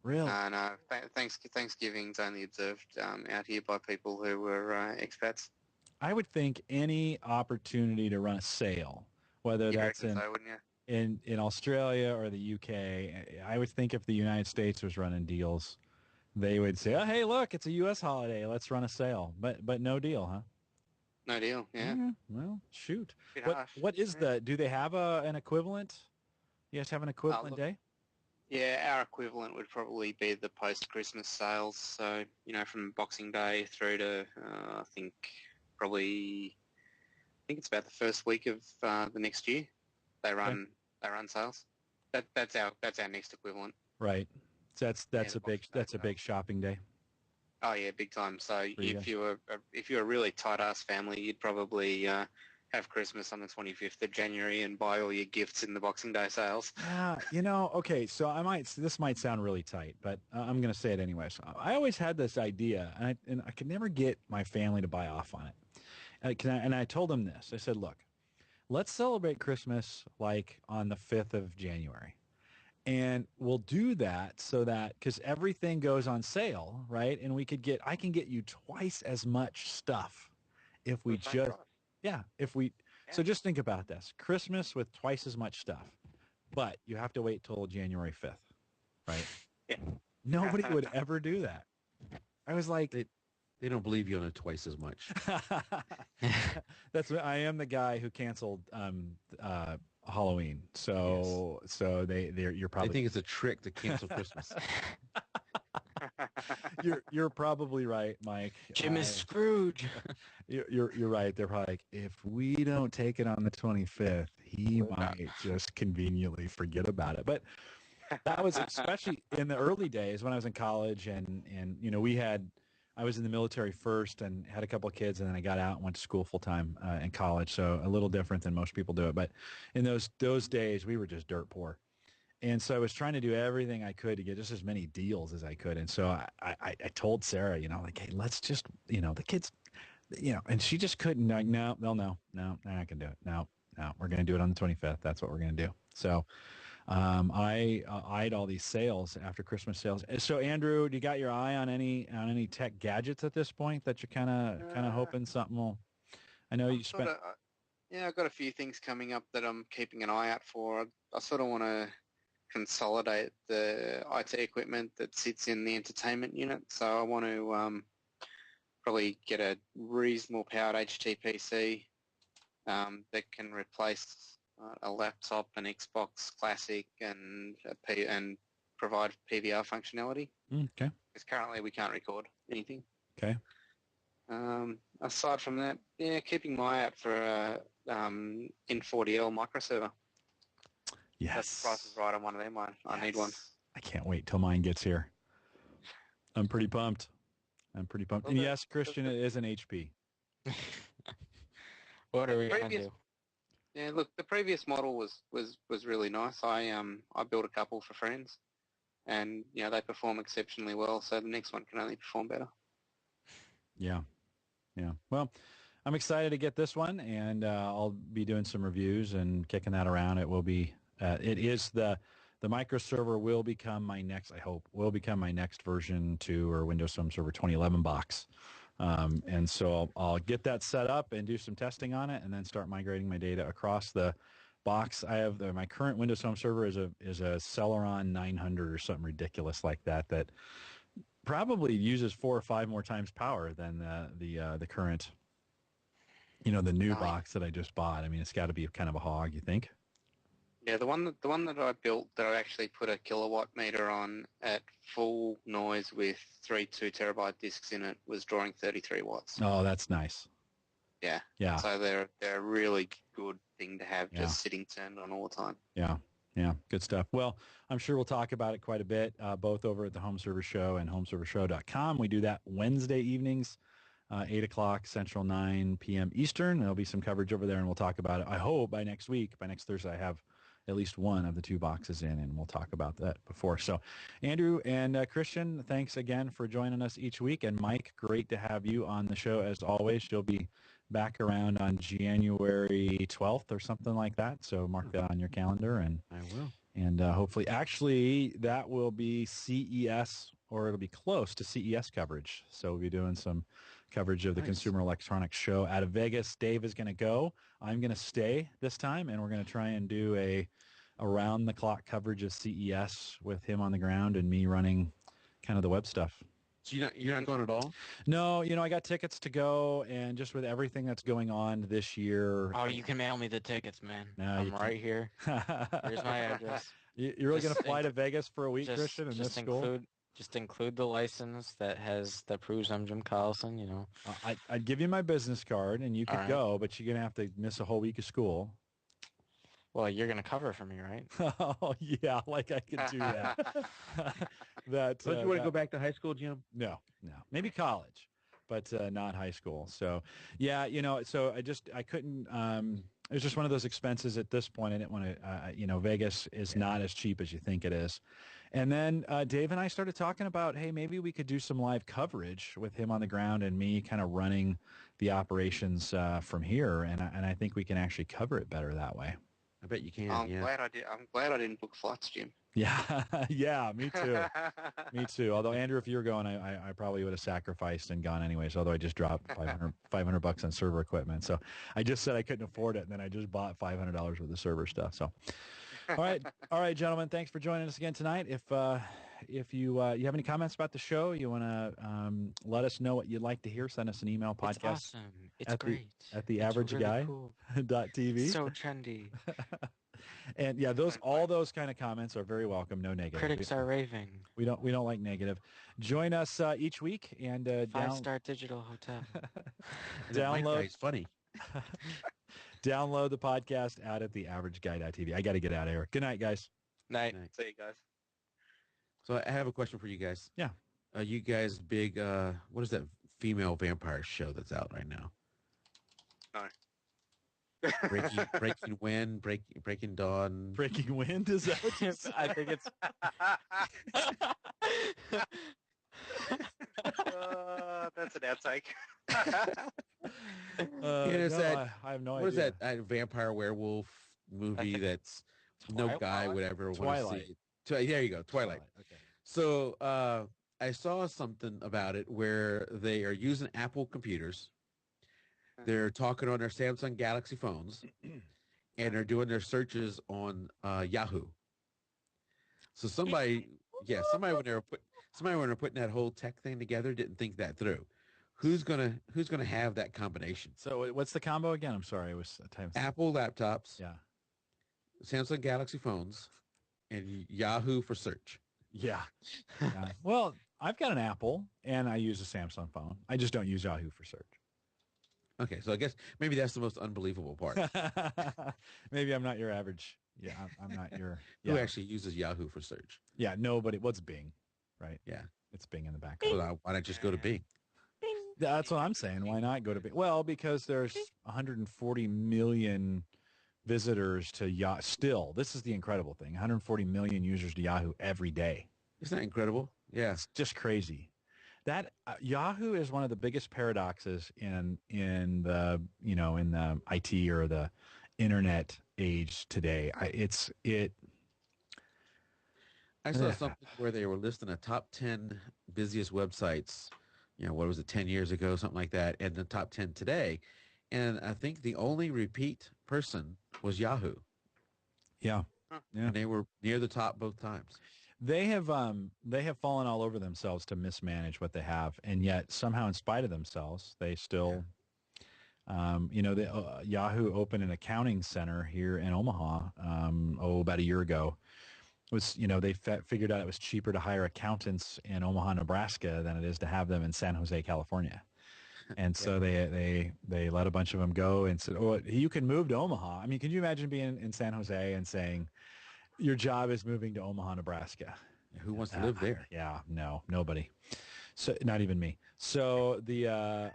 Really? No. Thanksgiving's only observed out here by people who were expats. I would think any opportunity to run a sale, whether that's so, wouldn't you? in Australia or the UK, I would think if the United States was running deals, they would say, "Oh, hey, look, it's a U.S. holiday. Let's run a sale." But no deal, huh? No deal. Yeah. Well, shoot. Bit harsh. What is do they have an equivalent? You guys have an equivalent day? Yeah, our equivalent would probably be the post-Christmas sales. So, from Boxing Day through to, I think it's about the first week of the next year. They run sales. That's our next equivalent. Right. So that's a big shopping day. Oh yeah, big time. So if you're a really tight ass family, you'd probably have Christmas on the 25th of January and buy all your gifts in the Boxing Day sales. Okay, so this might sound really tight, but I'm going to say it anyway. So I always had this idea, and I could never get my family to buy off on it. And I told them this. I said, look, let's celebrate Christmas like on the 5th of January. And we'll do that so that, because everything goes on sale, right? And I can get you twice as much stuff if we so just think about this. Christmas with twice as much stuff, but you have to wait till January 5th, right? Yeah. Nobody would ever do that. I was like, they don't believe you on it twice as much. I am the guy who canceled Halloween. So you're probably. I think it's a trick to cancel Christmas. You're probably right, Mike. Jim is Scrooge. You're right. They're probably like, if we don't take it on the 25th, he might just conveniently forget about it. But that was especially in the early days when I was in college, and I was in the military first and had a couple of kids, and then I got out and went to school full time in college. So a little different than most people do it. But in those days, we were just dirt poor. And so I was trying to do everything I could to get just as many deals as I could. And so I told Sarah, like, hey, let's just, the kids, and she just couldn't. Like, no, they're not going to do it. No, we're going to do it on the 25th. That's what we're going to do. So I eyed all these sales after Christmas sales. So Andrew, do you got your eye on any tech gadgets at this point that you're kind of hoping something will? I know you spent. I've got a few things coming up that I'm keeping an eye out for. I sort of want to consolidate the IT equipment that sits in the entertainment unit. So I want to probably get a reasonable powered HTPC that can replace a laptop, an Xbox Classic, and provide PVR functionality. Okay. Because currently we can't record anything. Okay. Aside from that, yeah, keeping my eye out for a N40L microserver. Yes. That's the price is right on one of them. I need one. I can't wait till mine gets here. I'm pretty pumped. Well, and yes, Christian, it is an HP. What are we going to do? Yeah, look, the previous model was really nice. I built a couple for friends, and they perform exceptionally well. So the next one can only perform better. Yeah. Well, I'm excited to get this one, and I'll be doing some reviews and kicking that around. It will be. It is the MicroServer will become my next. I hope will become my next version 2 or Windows Home Server 2011 box. And so I'll get that set up and do some testing on it, and then start migrating my data across the box. I have my current Windows Home Server is a Celeron 900 or something ridiculous like that probably uses 4 or 5 more times power than the current, the new box that I just bought. I mean, it's got to be kind of a hog, you think? Yeah, the one that I built that I actually put a kilowatt meter on at full noise with 2 terabyte disks in it was drawing 33 watts. Oh, that's nice. Yeah. Yeah. So they're a really good thing to have just sitting turned on all the time. Yeah. Yeah, good stuff. Well, I'm sure we'll talk about it quite a bit, both over at the Home Server Show and homeservershow.com. We do that Wednesday evenings, 8 o'clock Central, 9 p.m. Eastern. There'll be some coverage over there, and we'll talk about it. I hope by next week, by next Thursday, I have at least one of the 2 boxes in, and we'll talk about that before. So, Andrew and Christian, thanks again for joining us each week. And Mike, great to have you on the show as always. You'll be back around on January 12th or something like that. So mark that on your calendar. And I will. And hopefully, actually, that will be CES, or it'll be close to CES coverage. So we'll be doing some coverage of the Consumer Electronics Show out of Vegas. Dave is going to go. I'm going to stay this time, and we're going to try and do a around-the-clock coverage of CES with him on the ground and me running kind of the web stuff. So you're not going at all? No, I got tickets to go, and just with everything that's going on this year. Oh, you can mail me the tickets, man. No, I'm right here. Here's my address. You're really going to fly to Vegas for a week, Christian, in this school? Just include the license that proves I'm Jim Collison, I'd give you my business card, and you could go, but you're going to have to miss a whole week of school. Well, you're going to cover for me, right? Oh, yeah, like I could do that. Don't you want to go back to high school, Jim? No. Maybe college, but not high school. So, yeah, so I couldn't, it was just one of those expenses at this point. I didn't want to, Vegas is not as cheap as you think it is. And then Dave and I started talking about, hey, maybe we could do some live coverage with him on the ground and me kind of running the operations from here. And I think we can actually cover it better that way. I bet you can. I'm glad I didn't book flights, Jim. Yeah, yeah, me too. Me too. Although, Andrew, if you were going, I probably would have sacrificed and gone anyways, although I just dropped $500 on server equipment. So I just said I couldn't afford it, and then I just bought $500 worth of server stuff. So, all right, gentlemen, thanks for joining us again tonight. If you have any comments about the show, you want to let us know what you'd like to hear, send us an email, podcast. It's awesome. It's great. At theaverageguy.tv. So trendy. And yeah, all those kind of comments are very welcome. No negative. Critics are raving. We don't like negative. Join us each week and 5-star digital hotel. Download. It's funny. Download the podcast out at theaverageguy.tv. I got to get out of here. Good night, guys. Night. See you guys. So I have a question for you guys. Yeah. Are you guys big? What is that female vampire show that's out right now? No. Breaking Wind, Breaking Dawn. Breaking Wind, is that what you said? I think it's... That's an outtake. I have no idea. What is that vampire werewolf movie that's no guy, whatever. Twilight. There you go, Twilight. Okay. So I saw something about it where they are using Apple computers. They're talking on their Samsung Galaxy phones, and they're doing their searches on Yahoo. So somebody when they were putting that whole tech thing together didn't think that through. who's gonna have that combination? So what's the combo again? I'm sorry, it was a time. Apple laptops, Yeah, Samsung Galaxy phones, and Yahoo for search. yeah. Yeah. Well, I've got an Apple and I use a Samsung phone. I just don't use Yahoo for search. Okay, so I guess maybe that's the most unbelievable part. Maybe I'm not your average. Yeah, I'm not your. Who Yeah, actually uses Yahoo for search? yeah. Nobody. What's Bing, right? Yeah. It's Bing in the background. So why not just go to Bing? That's what I'm saying. Why not go to Bing? Well, because there's 140 million visitors to Yahoo. Still, this is the incredible thing: 140 million users to Yahoo every day. Isn't that incredible? Yeah. It's just crazy. That Yahoo is one of the biggest paradoxes in the in the IT or the internet age today. I saw something where they were listing the top 10 busiest websites, what was it, 10 years ago, something like that, and the top 10 today. And I think the only repeat person was Yahoo. Yeah. Yeah. And they were near the top both times. They have fallen all over themselves to mismanage what they have, and yet somehow, in spite of themselves, they still, Yahoo opened an accounting center here in Omaha, about a year ago. It was, they figured out it was cheaper to hire accountants in Omaha, Nebraska, than it is to have them in San Jose, California. And so they let a bunch of them go and said, "Oh, you can move to Omaha." I mean, can you imagine being in San Jose and saying, your job is moving to Omaha, Nebraska? Who wants to live there? Yeah, no, nobody. So not even me. So the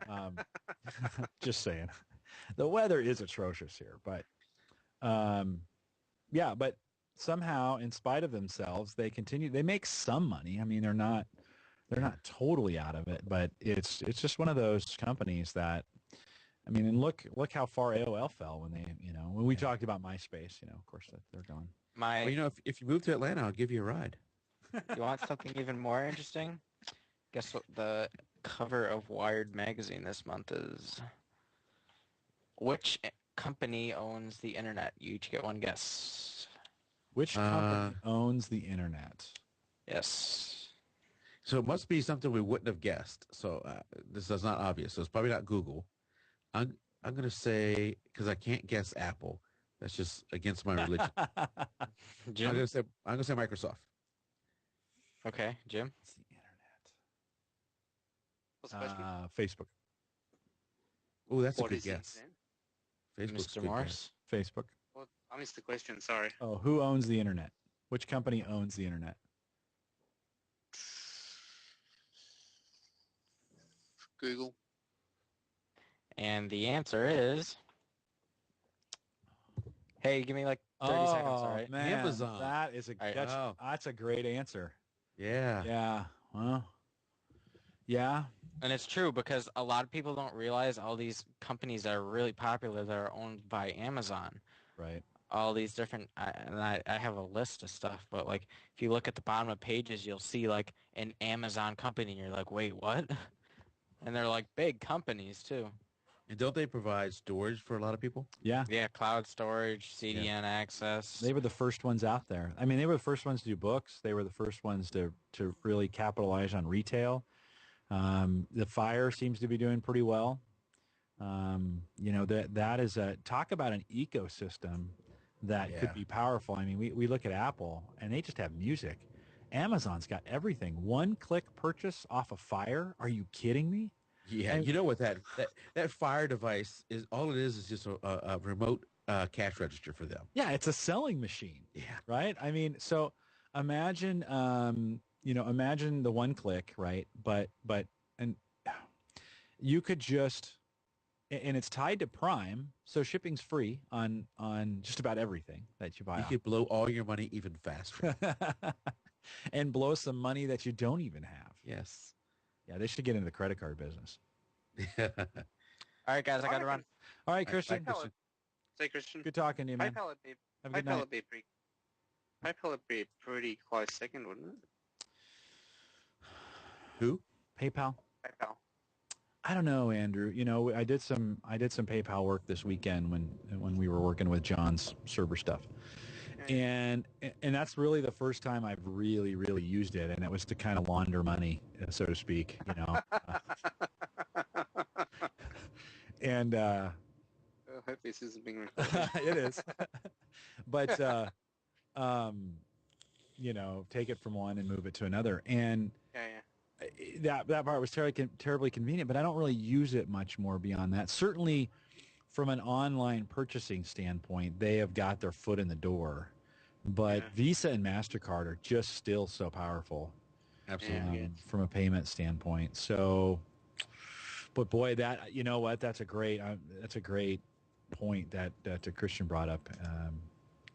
just saying, the weather is atrocious here, but yeah, but somehow, in spite of themselves, they continue. They make some money. I mean, they're not totally out of it, but it's just one of those companies that. I mean, and look how far AOL fell when they, when we talked about MySpace, of course they're gone. Well, if you move to Atlanta, I'll give you a ride. You want something even more interesting? Guess what the cover of Wired magazine this month is? Which company owns the internet? You each get one guess. Which company owns the internet? Yes. So it must be something we wouldn't have guessed. So this is not obvious. So it's probably not Google. I'm going to say, because I can't guess Apple. That's just against my religion. Jim? I'm going to say Microsoft. Okay, Jim? It's the internet. What's the question? Facebook. Oh, that's What a good is it guess. then? Facebook's a Mr. good Morris? Facebook. Well, I missed the question. Sorry. Oh, who owns the internet? Which company owns the internet? Google. And the answer is... Hey, give me like 30 seconds, all right? Man, Amazon. That is that's a great answer. Yeah. Yeah. Well, yeah. And it's true because a lot of people don't realize all these companies that are really popular that are owned by Amazon. Right. All these different, I have a list of stuff, but like if you look at the bottom of pages, you'll see like an Amazon company and you're like, wait, what? And they're like big companies too. And don't they provide storage for a lot of people? Yeah. Yeah, cloud storage, CDN access. They were the first ones out there. I mean, they were the first ones to do books. They were the first ones to really capitalize on retail. The Fire seems to be doing pretty well. That is talk about an ecosystem that could be powerful. I mean, we look at Apple and they just have music. Amazon's got everything. One-click purchase off of Fire. Are you kidding me? Yeah, you know what that Fire device is? All it is just a remote cash register for them. Yeah, it's a selling machine. Yeah, right. I mean, so imagine, imagine the one click, right? But you could just, and it's tied to Prime, so shipping's free on just about everything that you buy. You could blow all your money even faster, and blow some money that you don't even have. Yes. Yeah, they should get into the credit card business. All right, guys, I got to run. All right, Christian. Say, Christian. Good talking to you, man. PayPal would Have a good night. PayPal would be a pretty close second, wouldn't it? Who? PayPal. PayPal. I don't know, Andrew. I did some PayPal work this weekend when we were working with John's server stuff. And that's really the first time I've really, really used it, and it was to kind of launder money, so to speak. And I hope this isn't being recorded. it is. But, you know, take it from one and move it to another. And Yeah. that part was terribly convenient, but I don't really use it much more beyond that. Certainly from an online purchasing standpoint, they have got their foot in the door. But Visa and MasterCard are just still so powerful. Absolutely. From a payment standpoint. So, but boy, that, you know what, that's a great point that Christian brought up.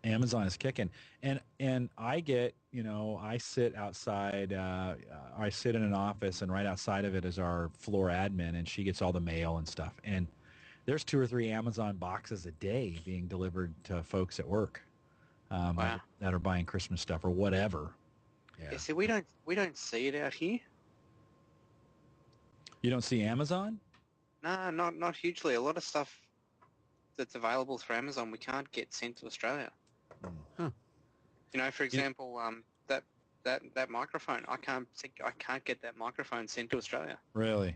Amazon is kicking, and I get, you know, I sit outside, I sit in an office, and right outside of it is our floor admin, and she gets all the mail and stuff. And there's 2 or 3 Amazon boxes a day being delivered to folks at work that are buying Christmas stuff or whatever. Yeah. See, we don't see it out here. You don't see Amazon? No, not hugely. A lot of stuff that's available through Amazon we can't get sent to Australia. Huh. You know, for example, that microphone, I can't get that microphone sent to Australia. Really?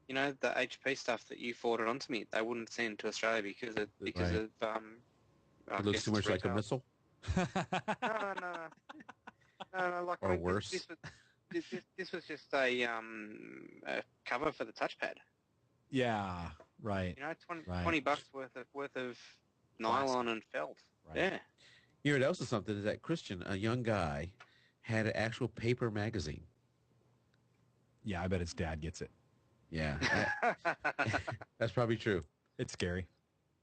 You know, the HP stuff that you forwarded onto me, they wouldn't send to Australia because of it looks too much like a missile. No, like or worse. This was just a cover for the touchpad. Yeah, right. You know, $20 worth of nylon and felt. Right. Yeah. You know what else is something is that Christian, a young guy, had an actual paper magazine. Yeah, I bet his dad gets it. Yeah. That's probably true. It's scary.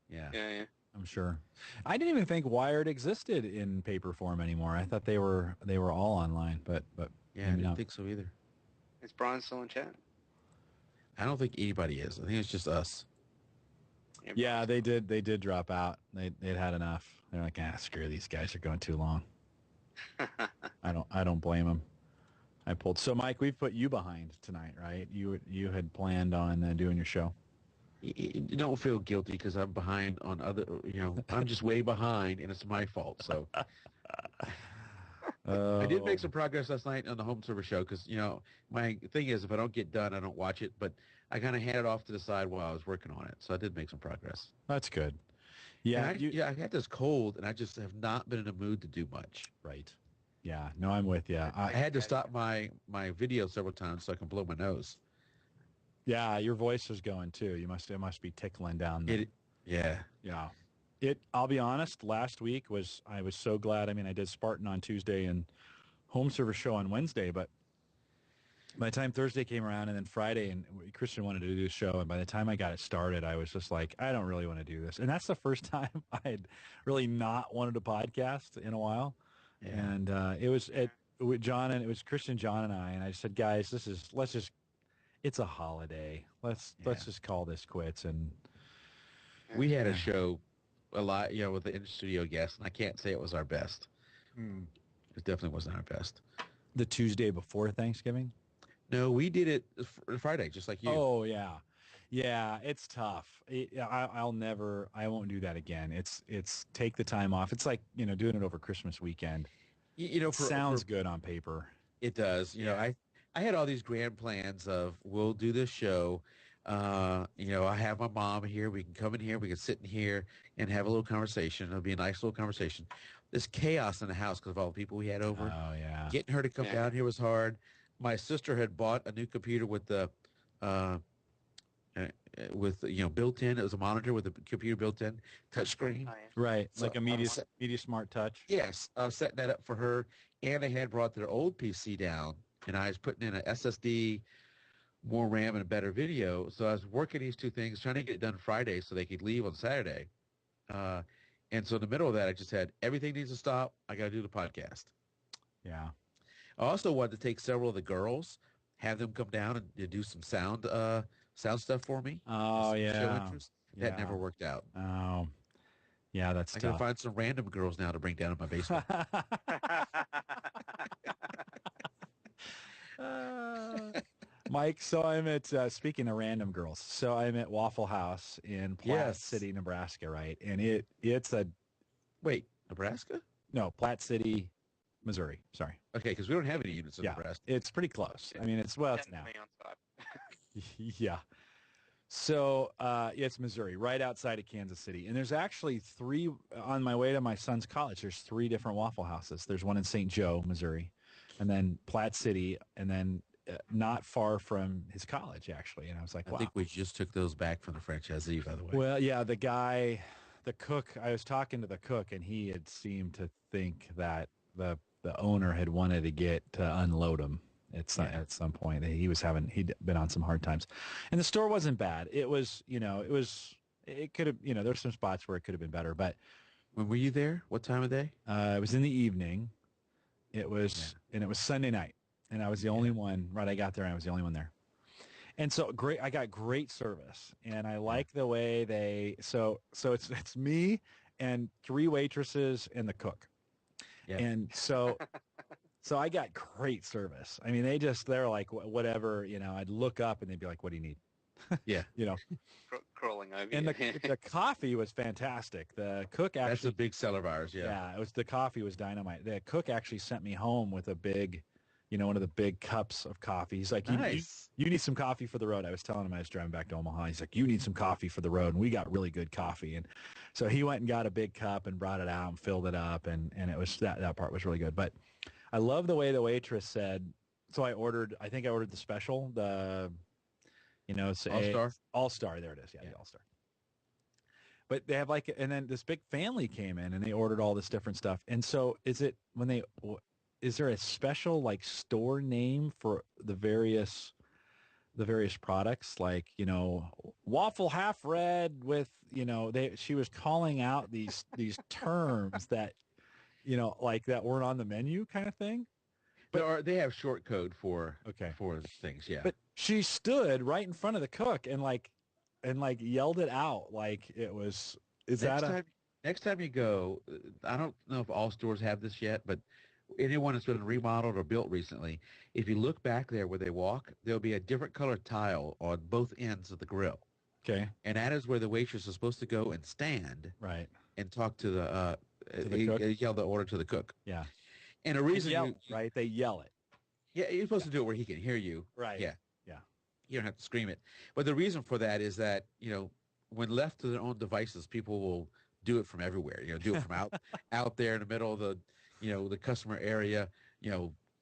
Yeah. Yeah. I'm sure. I didn't even think Wired existed in paper form anymore. I thought they were all online, but yeah, I didn't think so either. Is Brian still in chat? I don't think anybody is. I think it's just us. Yeah, they did drop out. They'd had enough. They're like, screw these guys, are going too long. I don't blame them. I pulled. So Mike, we've put you behind tonight, right? You had planned on doing your show. You don't feel guilty because I'm behind on other, you know, I'm just way behind and it's my fault. So I did make some progress last night on the home server show because, you know, my thing is if I don't get done, I don't watch it, but I kind of had it off to the side while I was working on it. So I did make some progress. That's good. Yeah. I had this cold and I just have not been in a mood to do much. Right. Yeah. No, I'm with you. I had to stop my video several times so I can blow my nose. Yeah, your voice is going too. It must be tickling down there. Yeah. I'll be honest, last week I was so glad. I mean, I did Spartan on Tuesday and home server show on Wednesday, but by the time Thursday came around and then Friday, and Christian wanted to do the show, and by the time I got it started, I was just like, I don't really want to do this. And that's the first time I had really not wanted to podcast in a while. Yeah. And it was Christian, John, and I said, guys, it's a holiday. Let's just call this quits. And we had a show a lot, you know, with the in-studio guests, and I can't say it was our best. It definitely wasn't our best. The Tuesday before Thanksgiving? No, we did it Friday, just like you. Oh, yeah. Yeah, it's tough. I won't do that again. It's take the time off. It's like, you know, doing it over Christmas weekend. You know, sounds good on paper. It does. You know, I had all these grand plans of we'll do this show. You know, I have my mom here. We can come in here. We can sit in here and have a little conversation. It'll be a nice little conversation. This chaos in the house because of all the people we had over. Oh, yeah. Getting her to come down here was hard. My sister had bought a new computer with the built-in. It was a monitor with a computer built-in, touchscreen. Oh, yeah. Right, so, like a Media Smart Touch. Yes, I was setting that up for her, and they had brought their old PC down, and I was putting in an SSD, more RAM, and a better video. So I was working these two things, trying to get it done Friday so they could leave on Saturday. And so in the middle of that, I just had everything needs to stop. I got to do the podcast. Yeah. I also wanted to take several of the girls, have them come down and do some sound stuff for me. Oh, yeah. That never worked out. Oh, yeah, that's tough. I got to find some random girls now to bring down in my basement. Mike, so I'm at, speaking of random girls, so I'm at Waffle House in Platte City, Nebraska, right? And it's a... Wait, Nebraska? No, Platte City, Missouri. Sorry. Okay, because we don't have any units in Nebraska. It's pretty close. I mean, it's now. Yeah. So it's Missouri, right outside of Kansas City. And there's actually three, on my way to my son's college, there's three different Waffle Houses. There's one in St. Joe, Missouri, and then Platte City, and then not far from his college, actually. And I was like, I wow. think we just took those back from the franchisee, by the way. Well, yeah, the cook, I was talking to the cook, and he had seemed to think that the owner had wanted to get to unload him at some point. He'd been on some hard times, and the store wasn't bad. It was, it could have, there's some spots where it could have been better, but When were you there? What time of day? it was in the evening. And it was Sunday night, and I was the only one. Right, I got there, and I was the only one there. And so great, I got great service, and I like the way so it's me and three waitresses and the cook. Yeah. And so I got great service. I mean, they're like, whatever, I'd look up and they'd be like, what do you need? Yeah. Crawling over. And you. the coffee was fantastic. The cook actually. That's a big seller of ours, yeah. Yeah, the coffee was dynamite. The cook actually sent me home with a big, one of the big cups of coffee. He's like, Nice. you need some coffee for the road. I was telling him I was driving back to Omaha. He's like, you need some coffee for the road. And we got really good coffee. And so he went and got a big cup and brought it out and filled it up. And it was, that part was really good. But I love the way the waitress said, so I think I ordered the special, it's All-Star? All-Star. There it is. Yeah, the All-Star. But they have and then this big family came in and they ordered all this different stuff. And so is there a special store name for the various products, waffle half red with, she was calling out these terms that, that weren't on the menu kind of thing. But they have short code for things, yeah. But she stood right in front of the cook and yelled it out like it was. Next time you go, I don't know if all stores have this yet, but anyone that's been remodeled or built recently, if you look back there where they walk, there'll be a different colored tile on both ends of the grill. Okay. And that is where the waitress is supposed to go and stand. Right. And talk to the cook? yell the order to the cook. Yeah. And a reason right? They yell it. Yeah, you're supposed to do it where he can hear you. Right. Yeah. Yeah. You don't have to scream it. But the reason for that is that, when left to their own devices, people will do it from everywhere. Do it from out there in the middle of the, the customer area,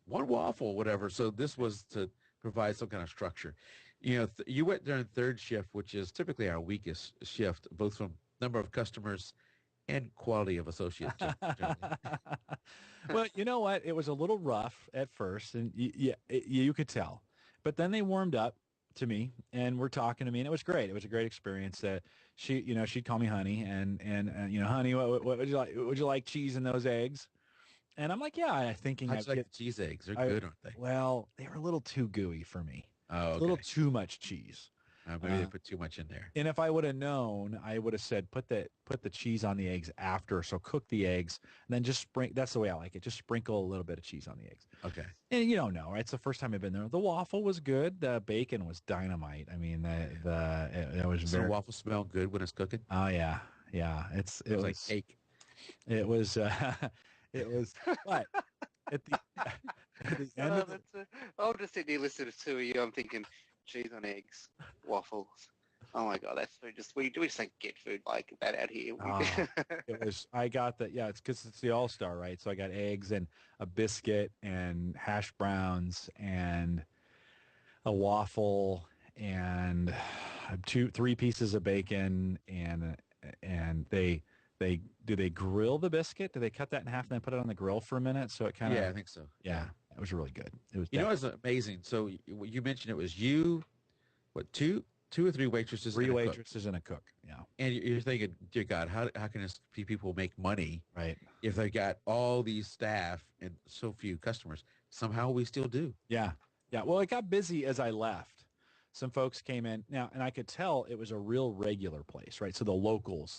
one waffle, whatever. So this was to provide some kind of structure. You went during third shift, which is typically our weakest shift, both from number of customers and quality of associates. Well, you know what? It was a little rough at first, and you could tell. But then they warmed up to me and were talking to me, and it was great. It was a great experience. She'd call me honey, and honey, what would you like? Would you like cheese in those eggs? And I'm like, yeah. Thinking, I like the cheese eggs. They're good, aren't they? Well, they were a little too gooey for me. Oh, okay. A little too much cheese. Maybe they put too much in there. And if I would have known, I would have said put the cheese on the eggs after. So cook the eggs, and then just sprinkle. That's the way I like it. Just sprinkle a little bit of cheese on the eggs. Okay. And you don't know, right? It's the first time I've been there. The waffle was good. The bacon was dynamite. I mean, it was Does the waffle smell good when it's cooking? Oh yeah. It was like cake. It was. It was. But at the end of I'll just sit there listening to you. I'm thinking, cheese on eggs, waffles. Oh my god, that's food. We just don't get food like that out here. It was. I got the it's because it's the All-Star, right? So I got eggs and a biscuit and hash browns and a waffle and 3 pieces of bacon and they grill the biscuit? Do they cut that in half and then put it on the grill for a minute? So it kind of I think so. Yeah, it was really good. It was. It's amazing. So you mentioned it was you, what, two or three waitresses? 3 waitresses and a cook. Yeah. And you're thinking, dear God, how can these people make money? Right. If they got all these staff and so few customers, somehow we still do. Yeah. Yeah. Well, it got busy as I left. Some folks came in now, and I could tell it was a real regular place, right? So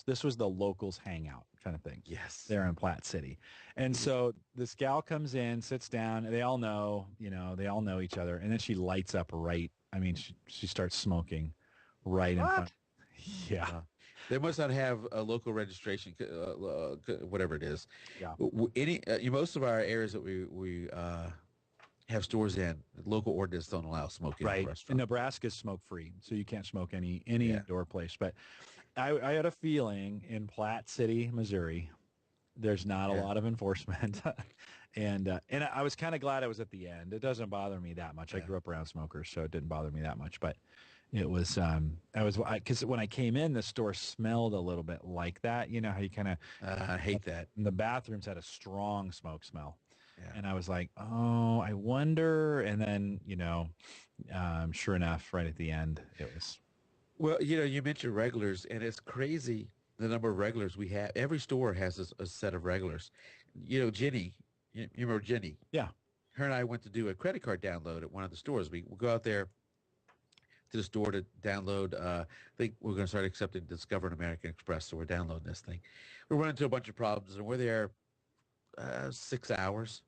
this was the locals hangout kind of thing. Yes. There in Platte City. And so this gal comes in, sits down, and they all know each other. And then she lights up she starts smoking right in front. Yeah. They must not have a local registration, whatever it is. Yeah. Most of our areas that we have stores in. Local ordinance don't allow smoking in Right. a And restaurant. Nebraska's smoke free, so you can't smoke any Yeah. indoor place. But I had a feeling in Platte City, Missouri, there's not a Yeah. lot of enforcement. And I was kind of glad I was at the end. It doesn't bother me that much. I Yeah. grew up around smokers, so it didn't bother me that much. But it was because when I came in, the store smelled a little bit like that. You know how you kind of I hate that. the bathrooms had a strong smoke smell. Yeah. And I was like, oh, I wonder. And then, sure enough, right at the end, it was. Well, you mentioned regulars, and it's crazy the number of regulars we have. Every store has a set of regulars. Jenny, you remember Jenny? Yeah. Her and I went to do a credit card download at one of the stores. We go out there to the store to download. I think we're going to start accepting Discover and American Express, so we're downloading this thing. We're running into a bunch of problems, and we're there 6 hours.